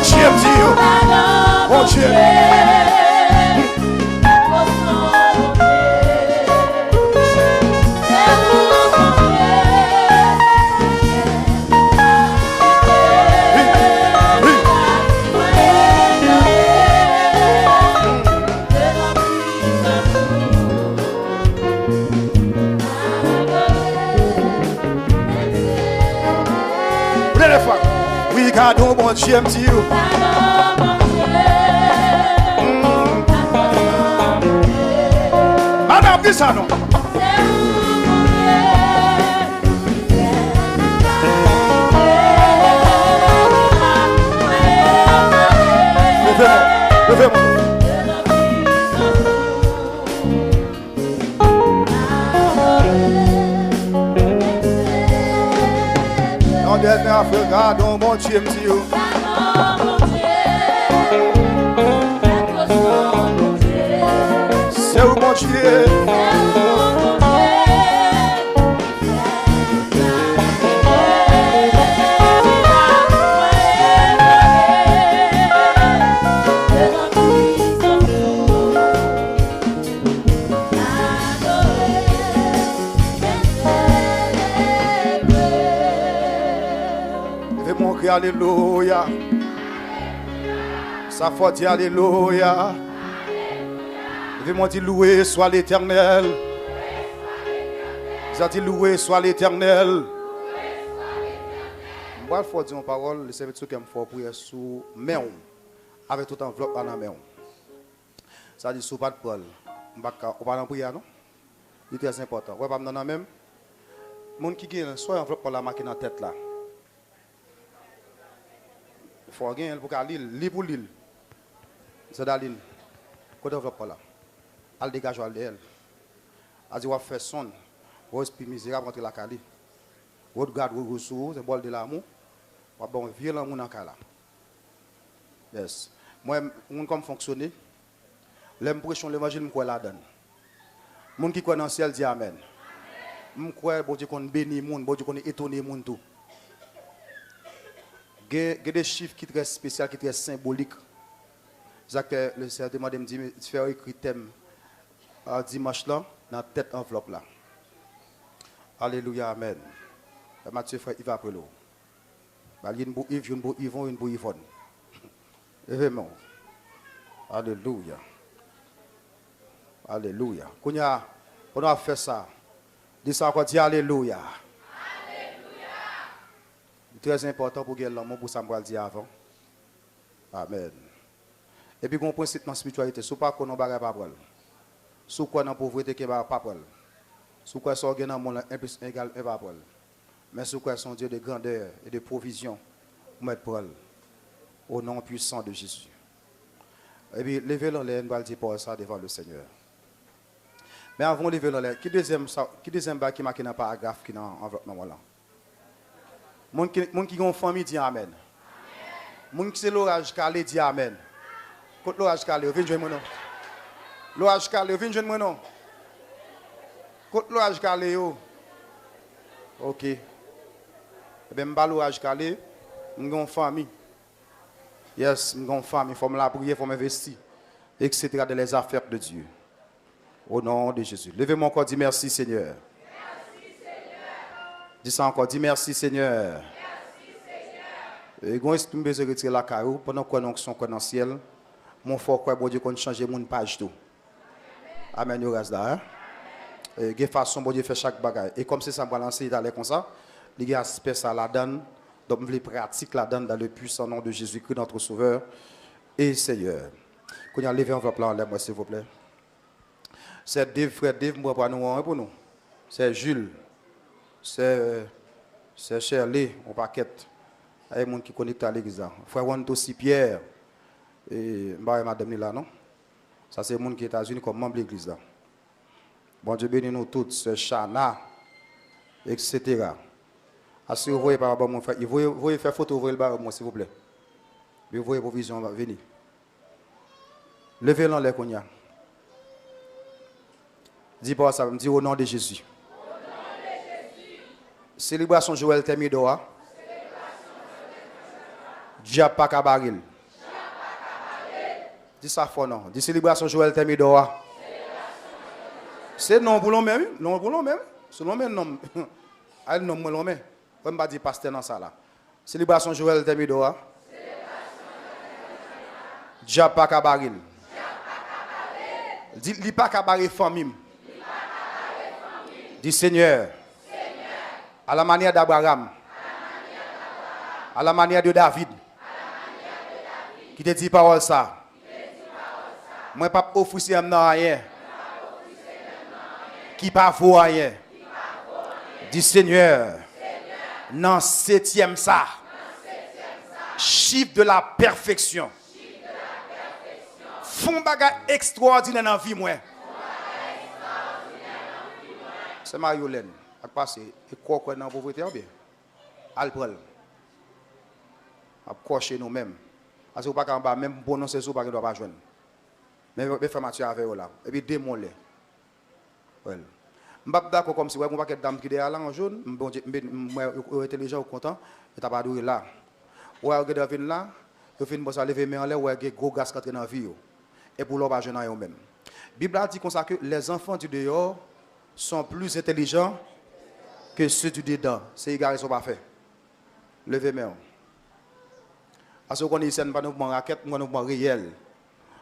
Dieu me dit, mon Dieu. Oui, God, oh mon Dieu, me dit, madame, dis ça non. Levez-moi. Non, dernière fois, God, oh mon Dieu, me dit, c'est où mon Dieu? Fais-moi crier alléluia. Ça faut dire alléluia. Fais-moi dire loué soit l'Éternel. Ça dit loué soit l'Éternel. Moi, il faut dire une parole, le serviteur qui me fait prier sous main, avec tout enveloppe dans la main. Ça dit sous pas de Paul. On va pas en prier, non? C'est très important. Ouais, pas dans la même. Mon qui gagne, soit enveloppe pour la machine en tête là. Il faut gagner pour l'île pour l'île. C'est dans l'île. Côté enveloppe là. Al dégage al d'elle. A dit, on va faire son. On va esprit misérable entre la cali. On regarde, on reçoit, c'est bol de l'amour. On va bon violent mon en là. Yes. Moi, on comme fonctionner. L'impression l'évangile me croit la donne. Moun qui croit dans le ciel dit amen. Me croit bon Dieu qu'on bénit moun, bon Dieu qu'on étonné moun tout. Il y a des chiffres qui sont très spéciaux, qui sont très symboliques. C'est que le Seigneur demande de me faire écrire thème dimanche là dans la tête enveloppe là. Alléluia, amen. Mathieu frère, il va après l'eau. Il y a une pour Yves, une pour Yvon, une pour Yvonne. Vraiment. Alléluia. Alléluia. Quand on a fait ça, dis ça encore, dis Alléluia. Alléluia. C'est très important pour que l'homme pour ça me dire avant. Amen. Et puis, on principe dans la spiritualité, si pas qu'on n'a pas de parole. Si quoi dans la pauvreté qui n'a pas de parole. Si quoi sont dans le monde 1 plus 1 égale 1 parole. Mais si quoi sont Dieu de grandeur et de provision pour mettre parole. Au nom puissant de Jésus. Et puis, levez l'air, on va dire pour ça devant le Seigneur. Mais avant de lever l'air, qui deuxième bas qui marque dans le paragraphe qui est dans l'enveloppement là? Mon qui a une famille dit Amen. Mon qui c'est l'orage calé dit Amen. Quand l'orage calé, viens joindre moi non. L'orage calé, viens joindre moi non. Quand l'orage calé, ok. Eh bien, je vais l'orage calé, je suis une famille. Yes, je suis une famille, il faut me la prier, il faut m'investir, etc. dans les affaires de Dieu. Au nom de Jésus. Levez-moi encore, dis merci Seigneur. Merci Seigneur. Dis ça encore, dis merci Seigneur. Merci Seigneur. Et quand est-ce que tu me besoin de retirer la carreau, pendant qu'on est dans le ciel, mon fort quoi, bon Dieu, qu'on change mon page tout. Amen, yo rasda. Et de façon, bon Dieu fait chaque bagaille. Et comme c'est ça, on va lancer d'aller comme ça, les gars, aspect ça la donne. Donc, je vais pratiquer la donne dans le puissant nom de Jésus-Christ, notre Sauveur et Seigneur. Qu'on y a levé enveloppe là en l'air, moi, s'il vous plaît. C'est Dave, frère Dave, moi, pour nous. C'est Jules. C'est Shirley, on paquette. Il y a des gens qui connectent à l'église. Frère Wanto aussi Pierre. Et madame là, non? Ça, c'est les gens qui sont aux États-Unis comme membre de l'église. Bon Dieu bénit nous tous, c'est Chana, etc. Si vous voyez par rapport à mon frère, vous voyez faire photo, vous voyez le bar, moi, s'il vous plaît. Vous voyez provision, va venir. Levez-le les qu'on y a. Dis pas ça, me dit au nom de Jésus. Célébration Joël Temidoa. Diable pas Kabaril. Dis ça fort non. Dis célébration Joël Thermidor. C'est non pour l'homme, non pour l'homme. C'est l'homme non. Ah non moi l'homme. On va dire pasteur dans ça là. Célébration Joël Thermidor. Diable pas cabaril. Dis li pas cabaret famille. Dis Seigneur. À la manière d'Abraham. À la manière de David. Qui te dit parole ça. Moi pas offrir non rien. Qui pas vaut rien. Dis Seigneur. Dans septième ça. Chiffre de la perfection. Font bagage extraordinaire dans la vie moi. C'est Mariolène. A passé et quoi dans la pauvreté bien. Alprel. A cocher nous mêmes. Parce que pas qu'en bas même prononcer ça pas que doit pas joindre. Mais faire Mathieu avec là et puis démoler. Well. M'pas d'accord comme si ouais mon paquet dame qui derrière là en jaune, bon moi intelligent ou content, et t'as pas doué là. Ouais regarde vinn là, yo fin bossa lever main en l'air ouais gros gaz rentre dans vie yo. Et pour l'on pas jeune en même. Bible a dit comme ça que les enfants du dehors sont plus intelligents que ceux du dedans. C'est égaré sont pas fait. Levez main. Parce qu'on est ici pas nous raquette, nous réel.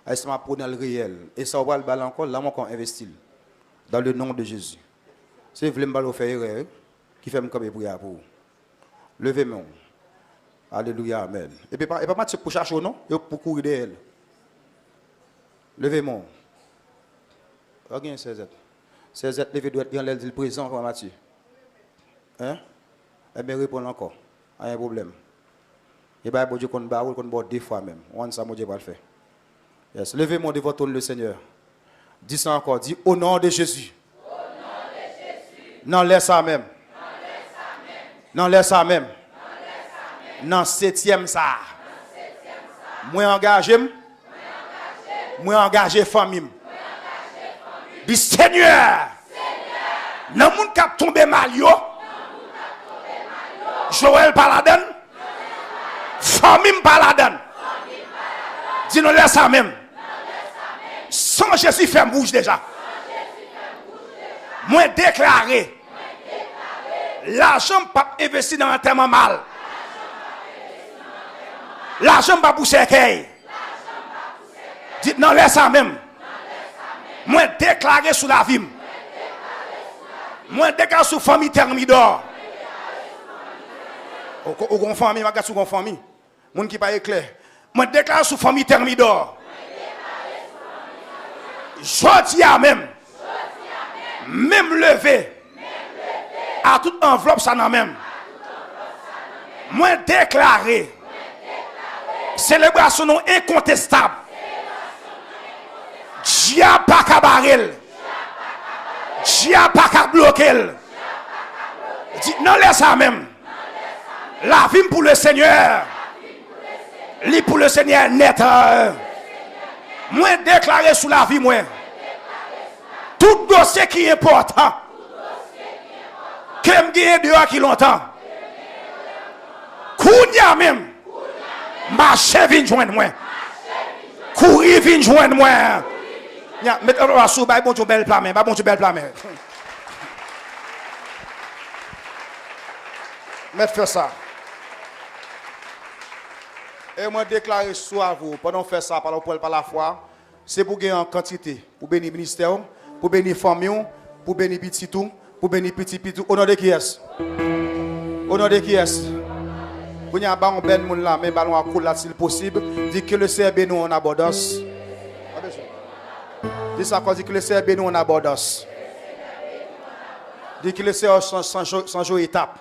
Est-ce m'a prendre le réel et ça va le bal encore là encore investir dans le nom de Jésus. Si vous voulez me faire erreur qui fait me comme prière pour. Levez main. Alléluia amen. Et puis pas match pour chercher non, pour courir derrière. Levez main. Regarde CZ. CZ levé doit être le présent comme Mathieu. Hein? Eh bien répondre encore. Pas un problème. Et bien bon Dieu qu'on barre qu'on boit deux fois même. On ça mon Dieu va le faire. Yes, levez-moi devant ton le Seigneur. Dis ça encore, dis au nom de Jésus. Au nom de Jésus. Non, laisse ça même. Non, laisse ça même. Non, septième ça. Moi engagé. Moi engagé famille. Dis Seigneur. Non moun k'ap tomber mal yo. Joël Paladen. Famille Paladen. Dis nous laisse ça même. Sans Jésus fait bouge déjà. Moi déclaré. L'argent pas investi dans un terme mal. L'argent pas pour cercueil. Dites non laisse ça même. Moi déclaré sous la vie. Moi déclaré sous famille Thermidor. Ou famille, ma gars sous famille. Moun qui pas éclair. Moi déclaré sous famille Thermidor. Jodi a même levé à toute enveloppe ça n'a même moi déclaré célébration non incontestable Dia pas ka barel Dia pas ka bloquer non laisse ça même la vie pour le Seigneur li pour le Seigneur net moi déclaré sous la vie moi tout dossier qui est important que me gagne dehors qui longtemps kounya même marche vinn joindre moi courir vinn joindre moi mettre sous ba bon Dieu belle plat mais ba bon Dieu belle plat mais mettre faire ça et moi déclarer soit vous pendant faire ça par la foi c'est pour gagner en quantité pour bénir ministère pour bénir famille pour bénir petit tout pour bénir petit au nom de qui est au nom de qui est pour y a ba on ben moun là mais ballon à cool là s'il possible dit que le Seigneur bénit nous en abondance dit ça dit que le Seigneur bénit nous en abondance dit que le Seigneur sans jour étape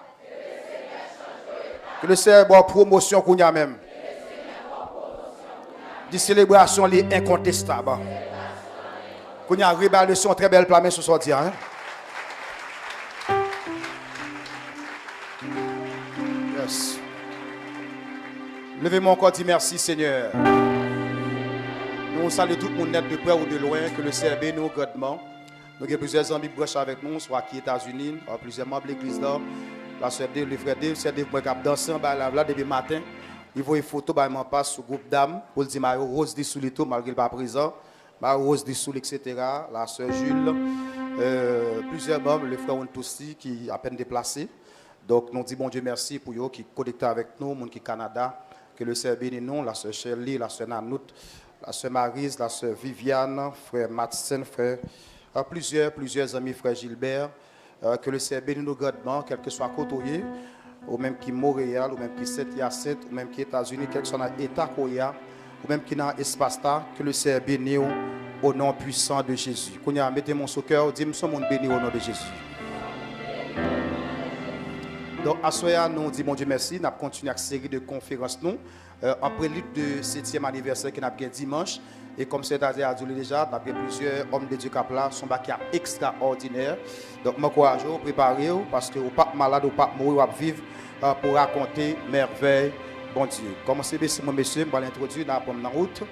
que le Seigneur bonne promotion qu'on y a même des célébrations les incontestables. Qu'on y a révélation très belle plamée ce soir hein. Yes. Levez-moi encore dit merci Seigneur. Nous saluons tout le monde net de près ou de loin que le Seigneur bénisse nous grandement. Nous avons plusieurs amis proches avec nous, soit qui États-Unis, plusieurs membres de l'église là. La sœur Dave, le frère Dave, c'est Dave qui a dansé là depuis matin. Il voit une photo, bah, il passe sur le groupe d'âmes pour dire Mario Rose dit sous les tout, malgré le pas présent. Mario Rose dit sous, etc. La sœur Jules, plusieurs membres, le frère Ontoussi qui est à peine déplacé. Donc, nous disons bon Dieu merci pour eux qui connectent avec nous, les qui sont au Canada, que le Seigneur bénisse nous, la sœur Shirley, la sœur Nanout, la sœur Maryse, la sœur Viviane, frère Matsen, frère, plusieurs amis, frère Gilbert, que le Seigneur bénisse nous grandement, quel que soit côté, ou même qui Montréal, ou même qui Saint-Hyacinthe, ou même qui États-Unis, quel que soit l'État Koya, ou même qui dans l'espace, que le Seigneur bénisse au nom puissant de Jésus. Quand vous mettez mon cœur, dites-moi, nous sommes bénis au nom de Jésus. Donc, à ce moment nous disons, bon Dieu, merci. Nous continuons avec une série de conférences. En prélude de 7e anniversaire qui n'a bien dimanche. Et comme c'est à dire déjà, nous avons plusieurs hommes de Dieu qui sont extraordinaires. Donc, je m'encourage à préparer parce que vous n'êtes pas malade, vous n'êtes pas mourir, vous vivre pour raconter merveille, bon Dieu. Commencez, mon monsieur, je vais l'introduire dans la route.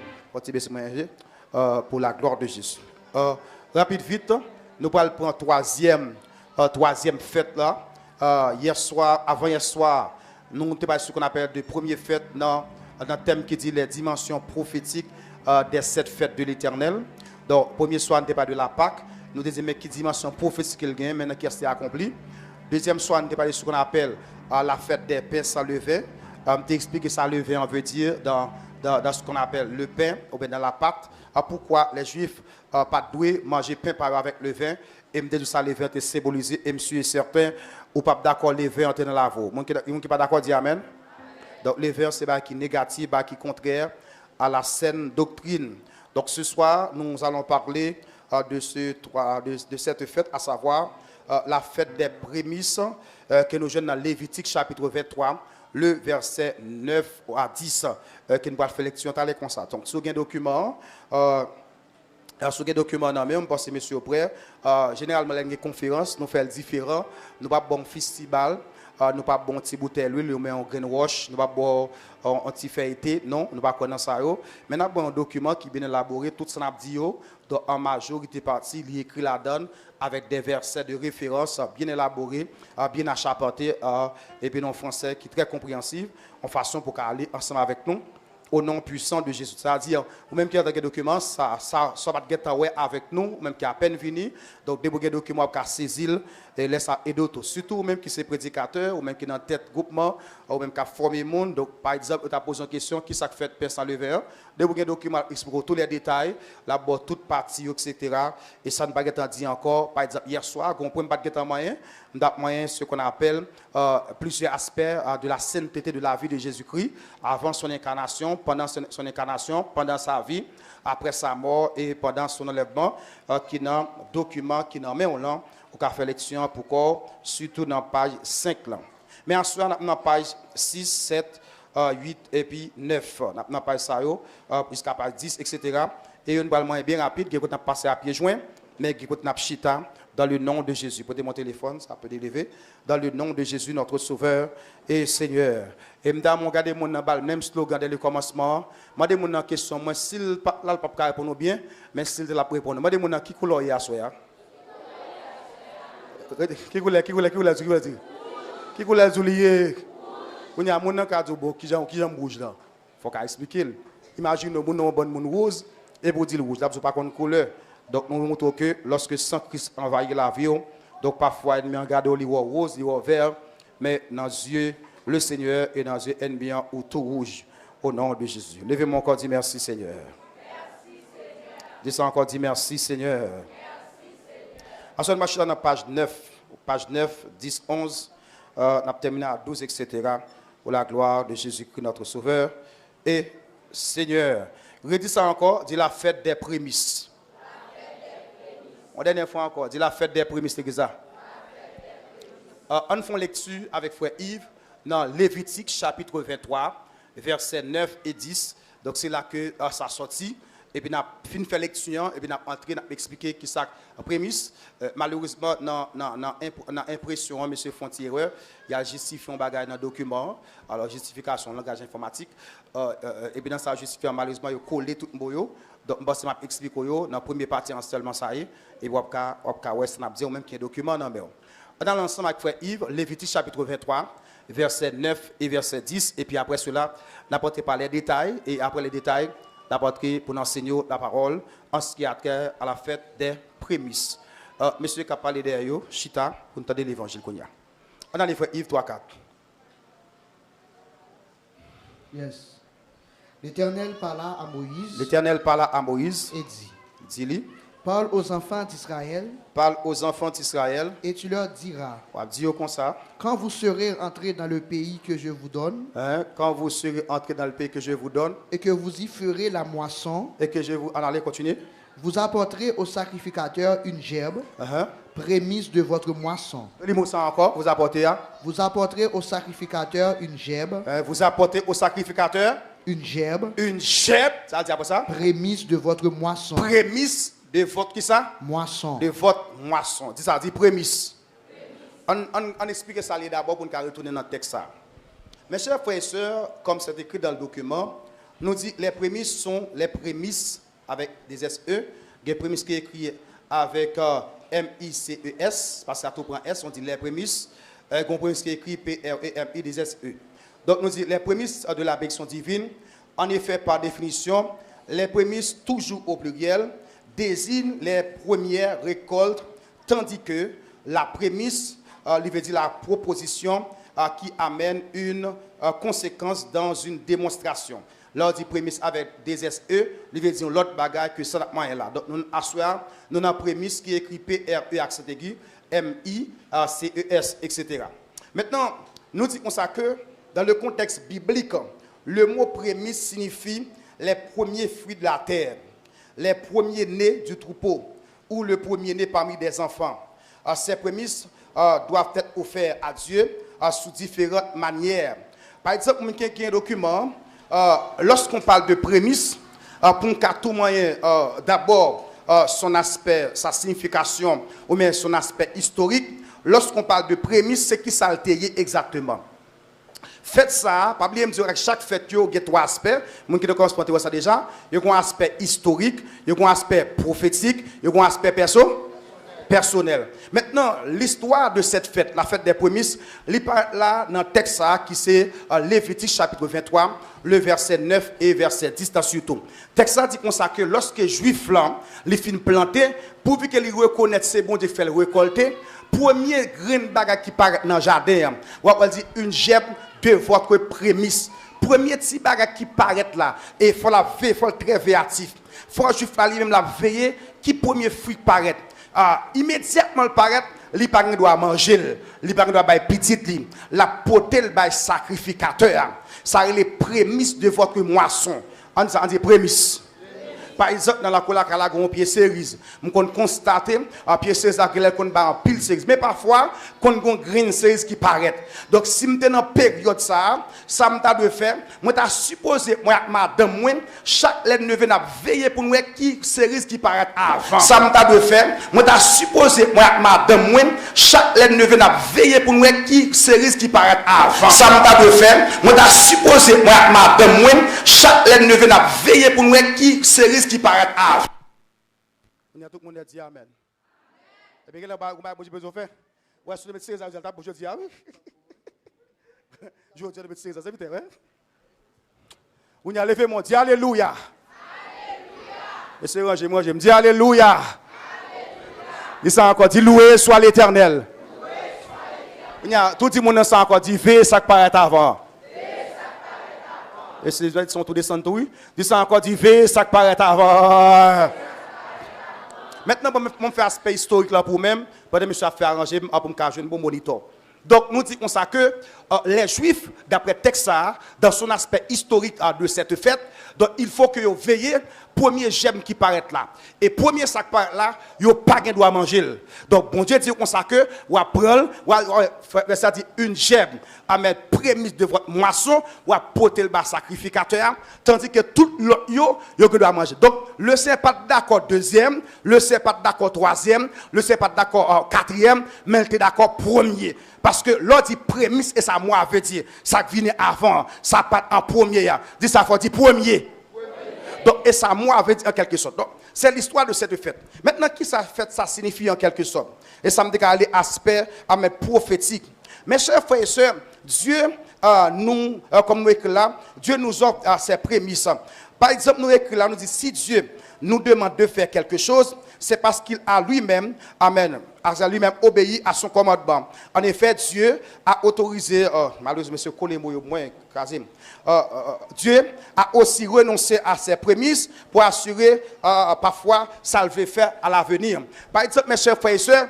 Pour la gloire de Jésus. Rapide, vite, nous allons prendre troisième fête là. Avant hier soir, nous avons parlé de ce qu'on appelle de première fête dans un thème qui dit les dimensions prophétiques des 7 fêtes de l'Éternel. Donc, premier soir, nous avons parlé de la Pâque. Nous disons mais qui dimension prophétique qu'il gagne, maintenant qui est accompli. Deuxième soir, nous avons parlé de ce qu'on appelle la fête des pains sans levain. Je t'ai expliqué ça levain, on veut dire dans ce qu'on appelle le pain, ou bien dans la pâte. Pourquoi les Juifs pas doués manger pain par avec le vin. Et me dit ça le vin est symbolisé et monsieur est certain ou pas d'accord le vin entre dans la veau. Mon qui pas d'accord dit amen. Donc le vin c'est qui négatif, qui contraire à la saine doctrine. Donc ce soir nous allons parler de cette fête, à savoir la fête des prémices que nous jeunes dans Lévitique chapitre 23. Le verset 9 à 10 qui nous va faire lecture comme ça. Donc, sur un document, non, mais on pense monsieur auprès. Généralement, les conférences, nous faisons différent. Nous pas bon festival, nous pas bon petit bouteille l'huile, nous met en greenwash, nous pas bon anti feuilleté, non, nous pas connaître ça yo. Mais nous avons un document qui est bien élaboré, tout ça n'a dit donc en majorité partie, il est écrit là-dedans avec des versets de référence bien élaborés, bien achapantés et bien en français qui est très compréhensible, en façon pour aller ensemble avec nous au nom puissant de Jésus. C'est-à-dire, ou même qui a des documents, ça va être avec nous, ou même qui a à peine venu. Donc, des documents qui a saisi et laisse aider d'autres. Surtout, ou même qui est prédicateur, ou même qui est dans tête groupement, ou même qui a formé le monde. Donc, par exemple, tu as posé une question, qui ça fait personne le verre. Des documents expliquent tous les détails, là-bas, toute partie, etc. Et ça ne va pas être dit encore. Par exemple, hier soir, on ne peut pas être moyen. Nous avons moyen ce qu'on appelle plusieurs aspects de la sainteté de la vie de Jésus-Christ avant son incarnation, pendant son incarnation, pendant sa vie, après sa mort et pendant son enlèvement, qui est un document qui est en là, pour faire lecture pour corps, surtout dans la page 5. Là. Mais ensuite, on a la page 6, 7, 8 et puis 9. On a la page 5, jusqu'à page 10, etc. Et une balle bien rapide, qui est passé à pied joint, mais qui est chita dans le nom de Jésus. Vous pouvez mon téléphone, ça peut élever. Dans le nom de Jésus, notre Sauveur et Seigneur. Et madame, regardez mon même slogan dès le commencement. Madame, mon question, moi, s'il là, le papa répond bien, mais s'il de la répondre. Madame, mon qui couleur y a soya? Qui couleur Juliet? On y a mon cadre qui j'aime rouge là. Faut qu'à expliquer. Imagine mon bon rose et pour dire rouge là, pas qu'on couleur. Donc nous montrons que lorsque Saint Christ envahit la vie, donc parfois l'ennemi regarde au lieu rose, lieu vert, mais dans les yeux le Seigneur et dans les yeux ennemis ou tout rouge au nom de Jésus. Levez-moi encore, dis merci Seigneur. Merci Seigneur. Dis encore, dis merci Seigneur. Merci Seigneur. Ensuite, je suis dans la page 9, 10, 11, on a terminé à 12, etc. Pour la gloire de Jésus-Christ, notre Sauveur et Seigneur. Redis ça encore, dis la fête des prémices. La dernière fois encore, dis la fête des prémices, c'est ça. On fait lecture avec frère Yves dans Lévitique chapitre 23, versets 9 et 10. Donc c'est là que ça sorti. Et puis, on a fini de faire lecture, et puis on a entré, on a expliqué qui ça prémisse. Malheureusement, dans l'impression, M. Fontiereur, il y a justifié un bagage dans le document, alors justification, langage informatique. Et puis, dans sa justification, malheureusement, il a collé tout le monde. Donc, je vais expliquer dans la première partie, seulement ça y est. Et puis, on va dire même qu'il y a un document dans le dans l'ensemble avec frère Yves, Lévitique chapitre 23, verset 9 et verset 10. Et puis après cela, n'apportez pas les détails. Et après les détails, n'apportez pour nous enseigner la parole en ce qui a trait à la fête des prémices. Monsieur qui a parlé derrière, Chita, pour nous entendre l'évangile qu'on y a. On a les frères Yves 3-4. Yes. L'Éternel parla à Moïse. L'Éternel parla à Moïse. Et dit. Dis-lui. Parle aux enfants d'Israël. Parle aux enfants d'Israël. Et tu leur diras. On va dire comme ça. Quand vous serez entrés dans le pays que je vous donne. Quand vous serez entrés dans le pays que je vous donne. Et que vous y ferez la moisson. Et que je vous... En allez continuer. Vous apporterez au sacrificateur une gerbe. Prémisse de votre moisson. Dis-moi ça encore. Vous apportez. Vous apporterez au sacrificateur une gerbe. Vous apportez au sacrificateur. Une gerbe. Une gerbe. Ça veut dire quoi ça? Prémisse de votre moisson. Prémisse de votre qui ça? Moisson. De votre moisson. Dis ça, dit prémisse. On explique ça d'abord pour nous retourner dans le texte. Mes chers frères et sœurs, comme c'est écrit dans le document, nous dit les prémices sont les prémices avec des SE. Les prémices qui est écrit avec MICES, parce que ça tout prend S, on dit les prémices. Les prémices qui est écrit PREMI des SE. Donc nous dit les prémices de la bénédiction divine, en effet par définition, les prémices toujours au pluriel, désignent les premières récoltes, tandis que la prémisse, veut dire la proposition qui amène une conséquence dans une démonstration. Là, on dit prémisse avec des SE, il veut dire l'autre bagage que ça n'est là. Donc, nous assoyons, nous avons prémisse qui est écrit PRE accent aigu, MICES, etc. Maintenant, nous disons ça que dans le contexte biblique, le mot prémisse signifie les premiers fruits de la terre, les premiers-nés du troupeau ou le premier-né parmi des enfants. Ces prémices doivent être offertes à Dieu sous différentes manières. Par exemple, il y a un document, lorsqu'on parle de prémices, pour qu'à tout moyen, d'abord, son aspect, sa signification, ou bien son aspect historique, lorsqu'on parle de prémices, c'est qui s'altérie exactement. Faites ça, pas oublier me dire que chaque fête il y a trois aspects. Moi qui commence à ça déjà, il y a un aspect historique, il y a un aspect prophétique, il y a un aspect personnel. Maintenant, l'histoire de cette fête, la fête des prémices, là dans le texte qui c'est Lévitique chapitre 23, le verset 9 et verset 10 surtout. Le texte dit comme ça que lorsque les Juifs là, les fin plantés, pourvu qu'ils reconnaissent c'est bon de faire le récolter, premier grain bagarre qui paraît dans le jardin, on va dire une gerbe de votre prémisse. Premier petit bagarre qui paraît là, et il faut la veiller, il faut être très véatif. Il faut que Juif même la veiller, qui premier fruit paraît. Immédiatement le paraît, il ne doit manger, il ne doit pas petit, la poter le sacrificateur. Ça est les prémices de votre moisson. On dit prémices. Par exemple, dans la cola, il y a un pied cerise. On constate un pied cerise qui est un pile cerise. Mais parfois, on a un green cerise qui paraît. Donc, si je suis dans une période, ça me faire. Moi, je supposé, madame, chaque lettre ne vient veiller pour nous qui cerise qui paraît avant. Ça me faire. Moi, je supposé, madame, chaque lettre ne vient veiller pour nous qui cerise qui paraît avant. Ça me faire. Moi, je supposé, madame, chaque lettre ne vient veiller pour nous qui cerise qui paraît avant. On a tout le monde dit amen. Et bien là bas vous besoin faire. Ouais sur le médecin ça vous pour dire oui. Je dis le médecin ça c'est vite hein. On y a levé mon dit alléluia. Alléluia. Et c'est ranger moi je me dis alléluia. Alléluia. Il s'est encore dit loué soit l'Éternel. Loué soit l'Éternel. On y a tout le monde ça encore dit veille ça paraît avant. Et ces gens sont tous descendus, oui. Ils sont encore dit, ça qui paraît avant. Maintenant, je vais faire aspect historique là pour même. Je vais faire arranger pour me faire un bon moniteur. Donc, nous disons ça que les Juifs, d'après Texas, dans son aspect historique de cette fête, donc il faut que vous veillez premier gemme qui paraît là. Et premier sac qui paraît là, vous n'avez pas de droit à manger. Donc, bon Dieu dit comme ça que vous apprenez, ça dit une gemme à mettre prémisse de votre moisson, ou à porter le bas sacrificateur, tandis que tout l'autre, vous doit manger. Donc, le Seigneur n'est pas d'accord deuxième, le Seigneur n'est pas d'accord troisième, le Seigneur n'est pas d'accord quatrième, mais il est d'accord premier. Parce que l'autre dit prémisse et ça, moi, veut dire, ça qui vient avant, ça part en premier. Dit ça, faut dire premier. Donc, et ça, moi, veut dire en quelque sorte. Donc, c'est l'histoire de cette fête. Maintenant, qui ça fête, ça signifie en quelque sorte. Et ça me dit qu'il y a l'aspect prophétique. Mes chers frères et sœurs, Dieu comme nous écrit là, Dieu nous offre ses prémices. Par exemple, nous écrit là, nous dit, si Dieu nous demande de faire quelque chose, c'est parce qu'il a lui-même, amen, a lui-même obéi à son commandement. En effet, Dieu a autorisé, malheureusement, monsieur Kolémo, Dieu a aussi renoncé à ses prémices pour assurer parfois ça le fait faire à l'avenir. Par exemple, mes chers frères et sœurs,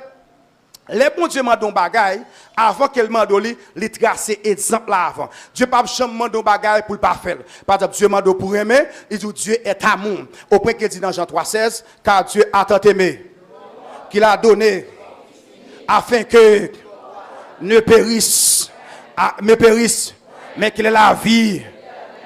les bons Dieu mandent un bagay avant qu'elle mande li tracer exemple là avant. Dieu pas jamais mande un bagay pour le pas faire. Par exemple, Dieu mande pour aimer, il dit Dieu est amour. Au point qu'il dit dans Jean 3,16, car Dieu a tant aimé qu'il a donné afin que ne périsse, mais qu'il ait la vie.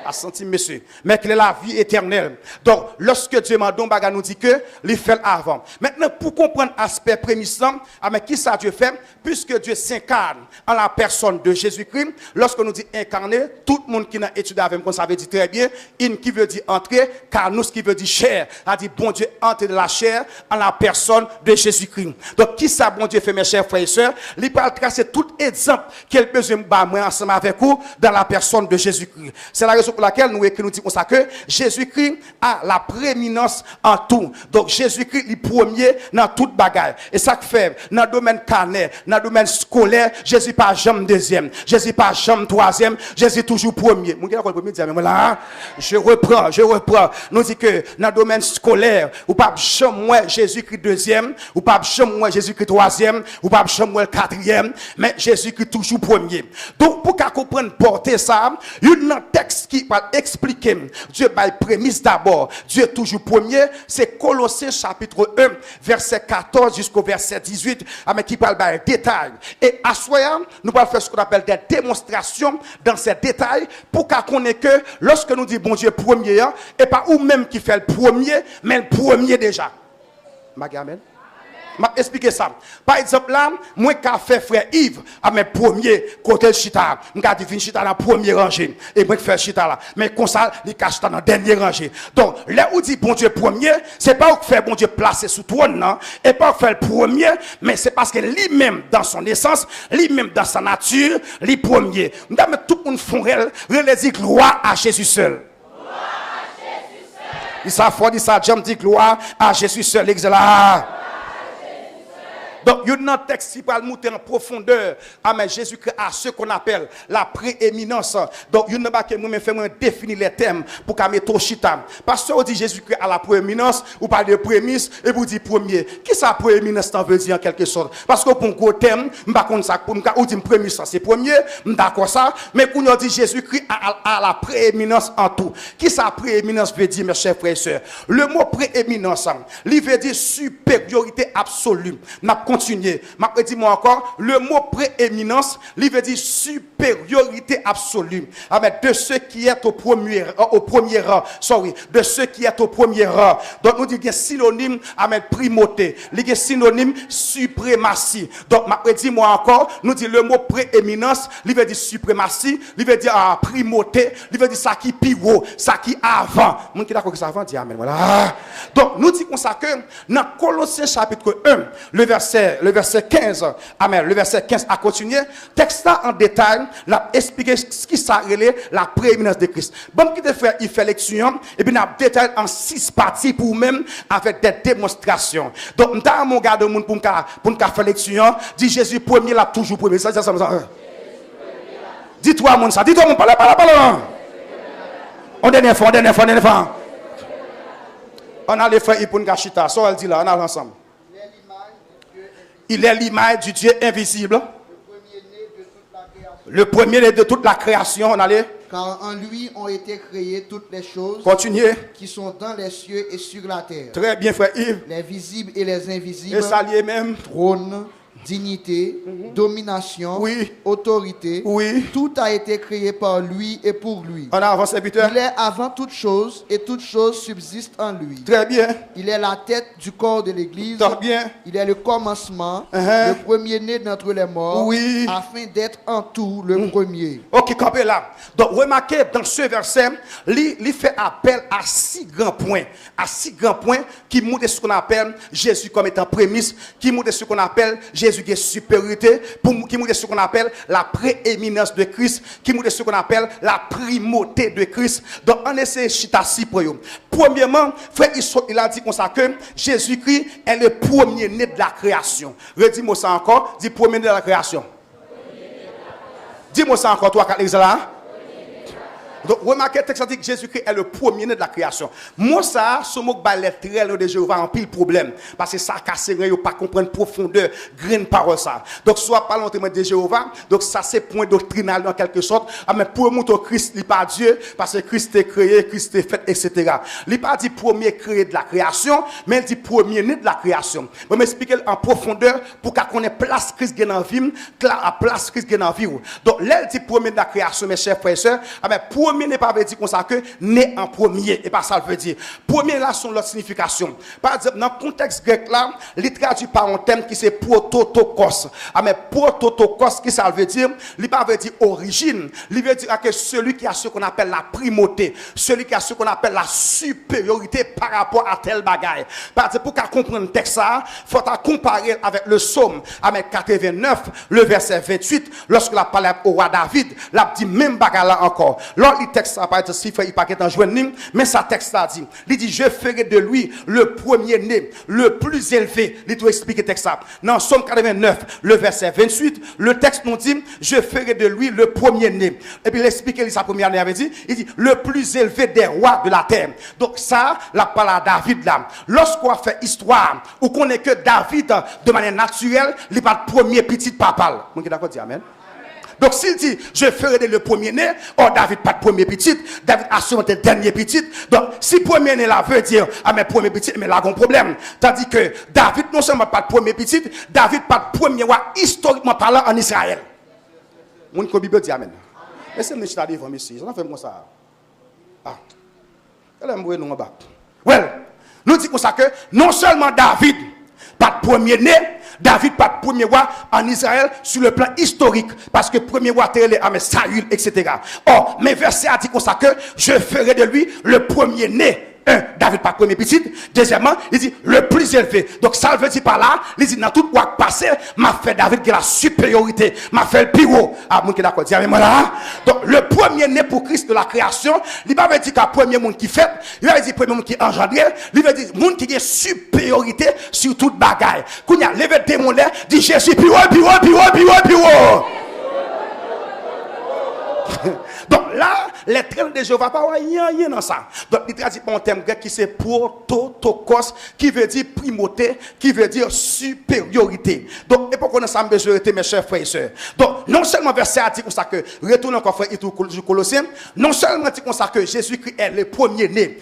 À sentir, monsieur, mais qu'il ait la vie éternelle. Donc, lorsque Dieu m'a donné, nous dit que il fait avant. Maintenant, pour comprendre l'aspect prémissant, mais qui ça Dieu fait, puisque Dieu s'incarne en la personne de Jésus-Christ, lorsque nous dit incarné, tout le monde qui a étudié avec nous, ça veut dire très bien, in qui veut dire entrer, car nous, ce qui veut dire chair, a dit bon Dieu entre de la chair en la personne de Jésus-Christ. Donc, qui ça bon Dieu fait, mes chers frères et sœurs, il peut tracer tout exemple qu'il besoin de moi ensemble avec vous dans la personne de Jésus-Christ. C'est la raison pour laquelle nous disons comme ça que Jésus-Christ a la prééminence en tout. Donc Jésus-Christ est le premier dans toute bagaille. Et ça fait dans le domaine carnel, dans le domaine scolaire, Jésus pas jamais deuxième, Jésus pas jamais troisième, Jésus toujours premier. Mon gars, le premier dit mais là, je reprends. Nous dit que dans le domaine scolaire, ou pas jamais Jésus-Christ deuxième, ou pas jamais Jésus-Christ troisième, ou pas jamais quatrième, mais Jésus-Christ toujours premier. Donc pour qu'on comprenne porter ça, il y a un texte qui va expliquer Dieu by prémisse d'abord. Dieu est toujours premier. C'est Colossiens chapitre 1, verset 14 jusqu'au verset 18, avec qui parle de détails. Et à soi, nous allons faire ce qu'on appelle des démonstrations dans ces détails pour qu'on connaisse que lorsque nous disons bon Dieu premier, et pas ou même qui fait le premier, mais le premier déjà. Amen. M'a expliqué ça. Par exemple là, moi qui fait frère Yves à mes premiers côté chita, m'ka dit vinn chita dans première rangée et moi faire chita là. Mais comme ça, il cache dans dernière rangée. Donc, là où dit bon Dieu premier, c'est pas où faire bon Dieu placer sous trône non, et pas faire le premier, mais c'est parce que lui-même dans son essence, lui-même dans sa nature, lui premier. M'dame tout le monde font relais gloire à Jésus seul. Gloire à Jésus seul. Il ça fort dit ça, j'aime dit gloire à Jésus seul, là. Donc, il y a un texte qui va monter en profondeur. Amen. Jésus-Christ a ce qu'on appelle la prééminence. Donc, il y a un moi fait définir les thèmes pour qu'on mette au chita. Parce que on dit Jésus-Christ a la prééminence, ou pas de prémisse, et vous dit premier. Qui ça prééminence veut dire en quelque sorte? Parce que pour un gros thème, je ne sais pas ça, pour me dire prémisse, c'est premier, d'accord ça. Mais quand on dit Jésus-Christ a la prééminence en tout. Qui ça prééminence veut dire, mes chers frères et sœurs? Le mot prééminence, il veut dire supériorité absolue. Continuer. M'a dit moi encore, le mot prééminence, il veut dire supériorité absolue. Amen. De ceux qui est au premier rang, de ceux qui est au premier rang. Donc nous dit qu'il y a synonyme, amen, primauté. Il y a synonyme suprématie. Donc m'a dit moi encore, nous dit le mot prééminence, il veut dire suprématie, il veut dire primauté, il veut dire ça qui pire, ça qui avant. Mon qui d'accord que ça avant dit amen. Voilà. Donc nous dit comme ça que dans Colossiens chapitre 1, le verset 15, amen, le verset 15 a continué, texte là en détail, l'a expliqué ce qui s'appelle la prééminence de Christ. Bon, qui te fait, il fait lecture, et puis n'a détail en 6 parties pour même, avec des démonstrations. Donc, dans mon gars de monde pour faire lecture, dit Jésus premier, là, toujours premier. Ça. Dis-toi, mon ça, dis-toi, mon parle. On dernier fois. On a les frères, ils pour nous chita, ça, elle dit là, on a ensemble. Il est l'image du Dieu invisible. Le premier-né de toute la création. On allait. Car en lui ont été créées toutes les choses. Continuez. Qui sont dans les cieux et sur la terre. Très bien, frère Yves. Les visibles et les invisibles. Et ça lié même. Trône, dignité, domination, oui, autorité, oui, tout a été créé par lui et pour lui. On avance, serviteur. Il est avant toute chose et toute chose subsiste en lui. Très bien. Il est la tête du corps de l'église. Très bien. Il est le commencement, le premier-né d'entre les morts, oui, afin d'être en tout le premier. Ok, campez là. Donc, remarquez dans ce verset, il fait appel à 6 grands points. À 6 grands points qui montrent ce qu'on appelle Jésus comme étant prémisse, qui montrent ce qu'on appelle Jésus Jésus qui est supériorité, qui montre ce qu'on appelle la prééminence de Christ, qui montre ce qu'on appelle la primauté de Christ. Donc, on essaie chita-ci pour eux. Premièrement, frère, il a dit comme ça que Jésus-Christ est le premier-né de la création. Redis-moi ça encore, dis premier-né de la création. Dis-moi ça encore, toi, quatre là. Donc, remarquez, le texte dit que Jésus-Christ est le premier-né de la création. Moi, ça, ce mot qui est très de Jéhovah en pile problème. Parce que ça casse rien, pas comprendre profondeur, graine parole ça. Donc, soit parlons de Jéhovah, donc ça, c'est point doctrinal en quelque sorte. Mais pour montrer Christ, il n'est pas Dieu, parce que Christ est créé, Christ est fait, etc. Il n'est pas dit premier créé de la création, mais il dit premier-né de la création. Je vais m'expliquer en profondeur pour qu'on ait place Christ dans la vie, la place Christ dans la vie. Donc, là, il dit premier de la création, mes chers frères et sœurs, premier n'est pas dire comme ça que né en premier et pas ça veut dire premier là sont l'autre signification par exemple dans le contexte grec là il traduit par un terme qui c'est prototokos mais prototokos qui ça veut dire il pas veut dire origine il veut dire que celui qui a ce qu'on appelle la primauté celui qui a ce qu'on appelle la supériorité par rapport à tel bagaille par exemple pour comprendre le texte ça faut comparer avec le psaume avec 89 le verset 28 lorsque la parole au roi David l'a dit même bagaille là encore le texte ça pas être si il pas qu'être en joindre mais sa texte ça dit il dit je ferai de lui le premier-né le plus élevé il doit expliquer texte ça dans Somme 89 le verset 28 le texte nous dit je ferai de lui le premier-né et puis il explique sa première année avait dit il dit le plus élevé des rois de la terre donc ça la parole à David là lorsqu'on fait histoire ou qu'on est que David de manière naturelle il pas de premier petit papa mon qui d'accord dit amen. Donc s'il dit je ferai le premier-né, or David pas de premier petit, David a sûrement le dernier petit. Donc si premier-né là veut dire mais premier petit, mais là il y a un problème. Tandis que David non seulement pas de premier petit, David pas de premier roi historiquement parlant en Israël. Mon que Bible dit amen. Et c'est monsieur là devant ici, ça fait moi ça. Ah. Elle aime nous en bas. Well, nous dit comme ça que non seulement David pas de premier-né, David pas de premier roi en Israël sur le plan historique parce que premier roi était Saül, etc. Or, mes versets a dit comme ça que je ferai de lui le premier-né. David pas premier petit. Deuxièmement, il dit le plus élevé. Donc ça veut dire par là, il dit dans tout quoi passé, m'a fait David qui a la supériorité, m'a fait le plus haut. Ah, mon qui d'accord, dis moi là. Donc le premier né pour Christ de la création, il va pas dire qu'un premier monde qui fait, il va dire premier monde qui engendré, il va dire monde qui a supériorité sur toute bagaille. Quand il a levé démon là, dit Jésus plus haut. Donc là, les traits de Jéhovah pas rien dans ça. Donc il traduit par un terme grec qui c'est prototokos, qui veut dire primauté, qui veut dire supériorité. Donc et pourquoi nous sommes besoin mes chers frères et sœurs. Donc non seulement verset a dit comme ça que retourne encore frère et Colossiens, non seulement dit comme ça que Jésus-Christ est le premier-né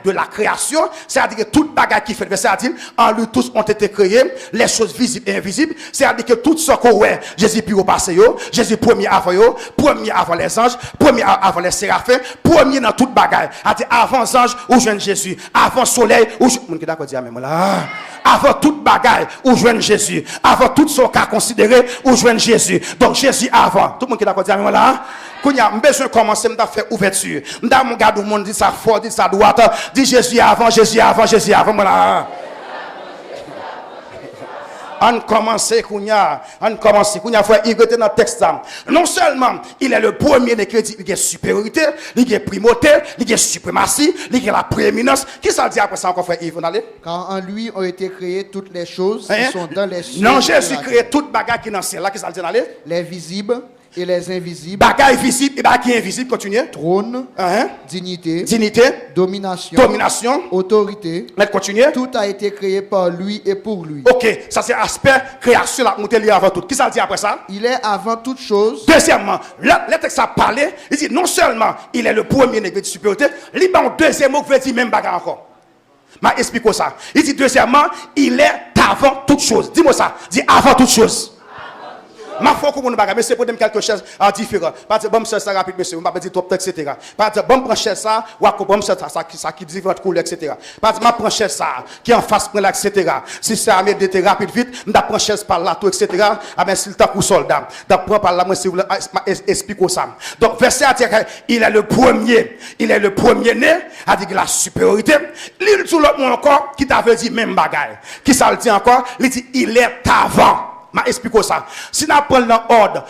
de la création, c'est-à-dire que toute bagarre qui fait verset a dit en lui tous ont été créés, les choses visibles et invisibles, c'est-à-dire que tout ce qu'on voit, Jésus puis au passé Jésus premier avant les anges, premier avant les séraphins, premier dans toute bagaille. Avant les anges, où jeune Jésus, avant soleil, où d'accord dire même là. Avant toute bagaille, où jeune Jésus, avant tout ce qu'on a considéré, où jeune Jésus. Donc Jésus avant. Tout le monde qui d'accord dire même là. Quand il y a besoin de commencer à faire ouverture. Mon gars du monde dit ça fort, dit ça droite, dit Jésus avant, voilà. On commence, frère, il était dans le texte. Non seulement il est le premier des crédits, il y a supériorité, il y a primauté, il y a suprématie, il y a la prééminence. Qui ça dit après ça encore, frère Yves? Car en lui ont été créées toutes les choses qui sont dans les cieux. Non, Jésus crée toute bagarre qui est dans le ciel. Là, qui ça dit d'aller? Les visibles et les invisibles. Bagaille visible et bagaille invisible, continuez. Trône, dignité, domination, autorité. Continuez. Tout a été créé par lui et pour lui. Ok, ça c'est aspect création la montée avant tout. Qui ça dit après ça? Il est avant toute chose. Deuxièmement, le texte a parlé, il dit non seulement il est le premier degré de supériorité, il y a un deuxième mot qui veut dire même bagarre encore. Mais explique ça. Il dit deuxièmement, il est avant toute chose. Dis-moi ça. Dis avant toute chose. Ma foi comme on bagarre mais c'est pour dem quelque chose différent pas dire bon ça rapide monsieur on pas dire top etc. Pas dire bon prendre ça ou bon ça qui différentes couleurs etc. Pas dire ma prendre ça qui en face prendre etc. Si c'est armé de rapide vite on prendre chaise par là tout etc. ah ben s'il t'a pour soldat d'apprendre par là moi si vous explique ça. Donc verset il est le premier né a dit la supériorité l'île tout l'autre encore qui t'avait dit même bagaille qui ça le dit encore il dit il est avant. m'a expliqué ça. Si nous prenons dans ordre,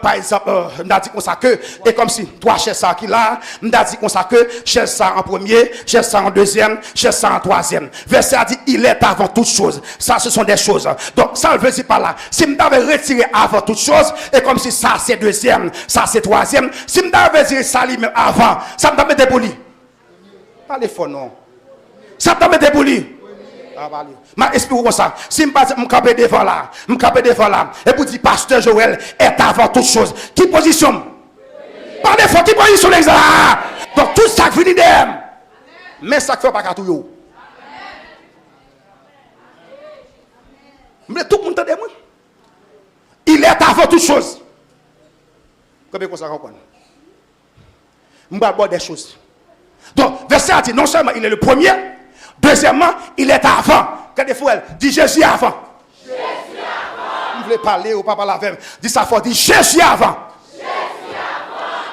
par exemple, on a dit comme ça que, et comme si trois chaises ça qui là, on a dit comme ça que, chaise ça en premier, chaise ça en deuxième, chaise ça en troisième. Verset a dit, il est avant toute chose. Ça, ce sont des choses. Donc, ça veut dire par là. Si nous avons retiré avant toute chose, et comme si ça c'est deuxième, ça c'est troisième, si nous avons retiré ça lui-même avant, ça me met déboli. Pas les faux, non. Ça me met déboli. Ma explique comme ça. Si je me campe devant là, et vous dites, pasteur Joël est avant toute chose. Qui position? Pas des fois, qui position l'examen? Donc tout ça finit d'eux. Mais ça fait pas qu'à tout. Mais tout le monde entend moi. Il est avant toute chose. Comment ça comprend? Je vais voir des choses. Donc, verset a dit, non seulement il est le premier, deuxièmement, il est avant. Quand des fois, elle dit Jésus avant. Jésus avant. Vous voulez parler ou pas parler avec? Dis ça fort, dit Jésus avant.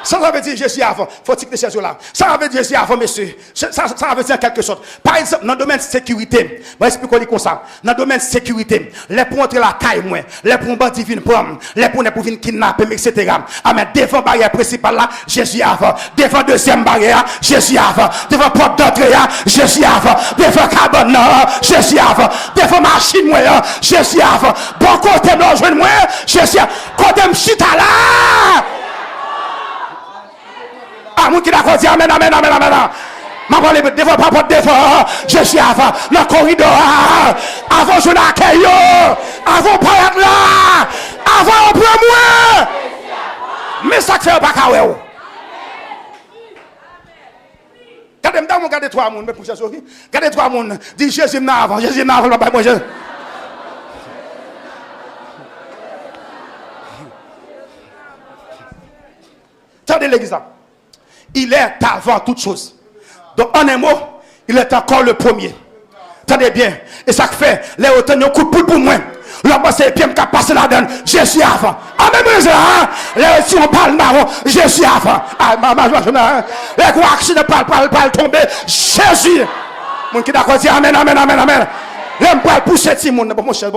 Ça veut dire Jésus avant. Faut-il que Jésus là? Ça veut dire Jésus avant, monsieur. Ça veut dire quelque chose. Par exemple, dans le domaine de sécurité, je vais expliquer comme ça. Dans le domaine de sécurité, les pour entrer la caille, les pour bandits viennent prendre, les pour venir kidnapper, etc. Amen. Devant barrière principale là, Jésus avant. Devant deuxième barrière, Jésus avant. Devant porte d'entrée, Jésus avant. Devant cabane, Jésus avant. Devant machine, Jésus avant. Bon côté, moi, je moi, Jésus avant. Côté, m'chita là. Ah, mon qui d'accord dit amen, amen, amen, amen. Ma parole devant pas devant. Je suis avant le corridor. Avant je l'accueille. Avant pas là. Avant on prend moi. Mais ça fait pas kawe. Regardez trois monde, mais pour ça regardez trois monde. Dit Jésus n'a avant, Jésus n'a avant pas moi. Tendez l'église là. Il est avant toute chose. Donc, en un mot, il est encore le premier. Tenez bien. Et ça fait, les autres ont coup de poule pour moi. L'homme, c'est bien qui a passé la donne. Je suis avant. Ah, même les si on parle marron, je suis avant. Ah, les gros actions parlent tomber. Jésus. Mon qui d'accord dit amen, amen, amen, amen. L'homme parle pour ce petit monde. Bon, mon cher.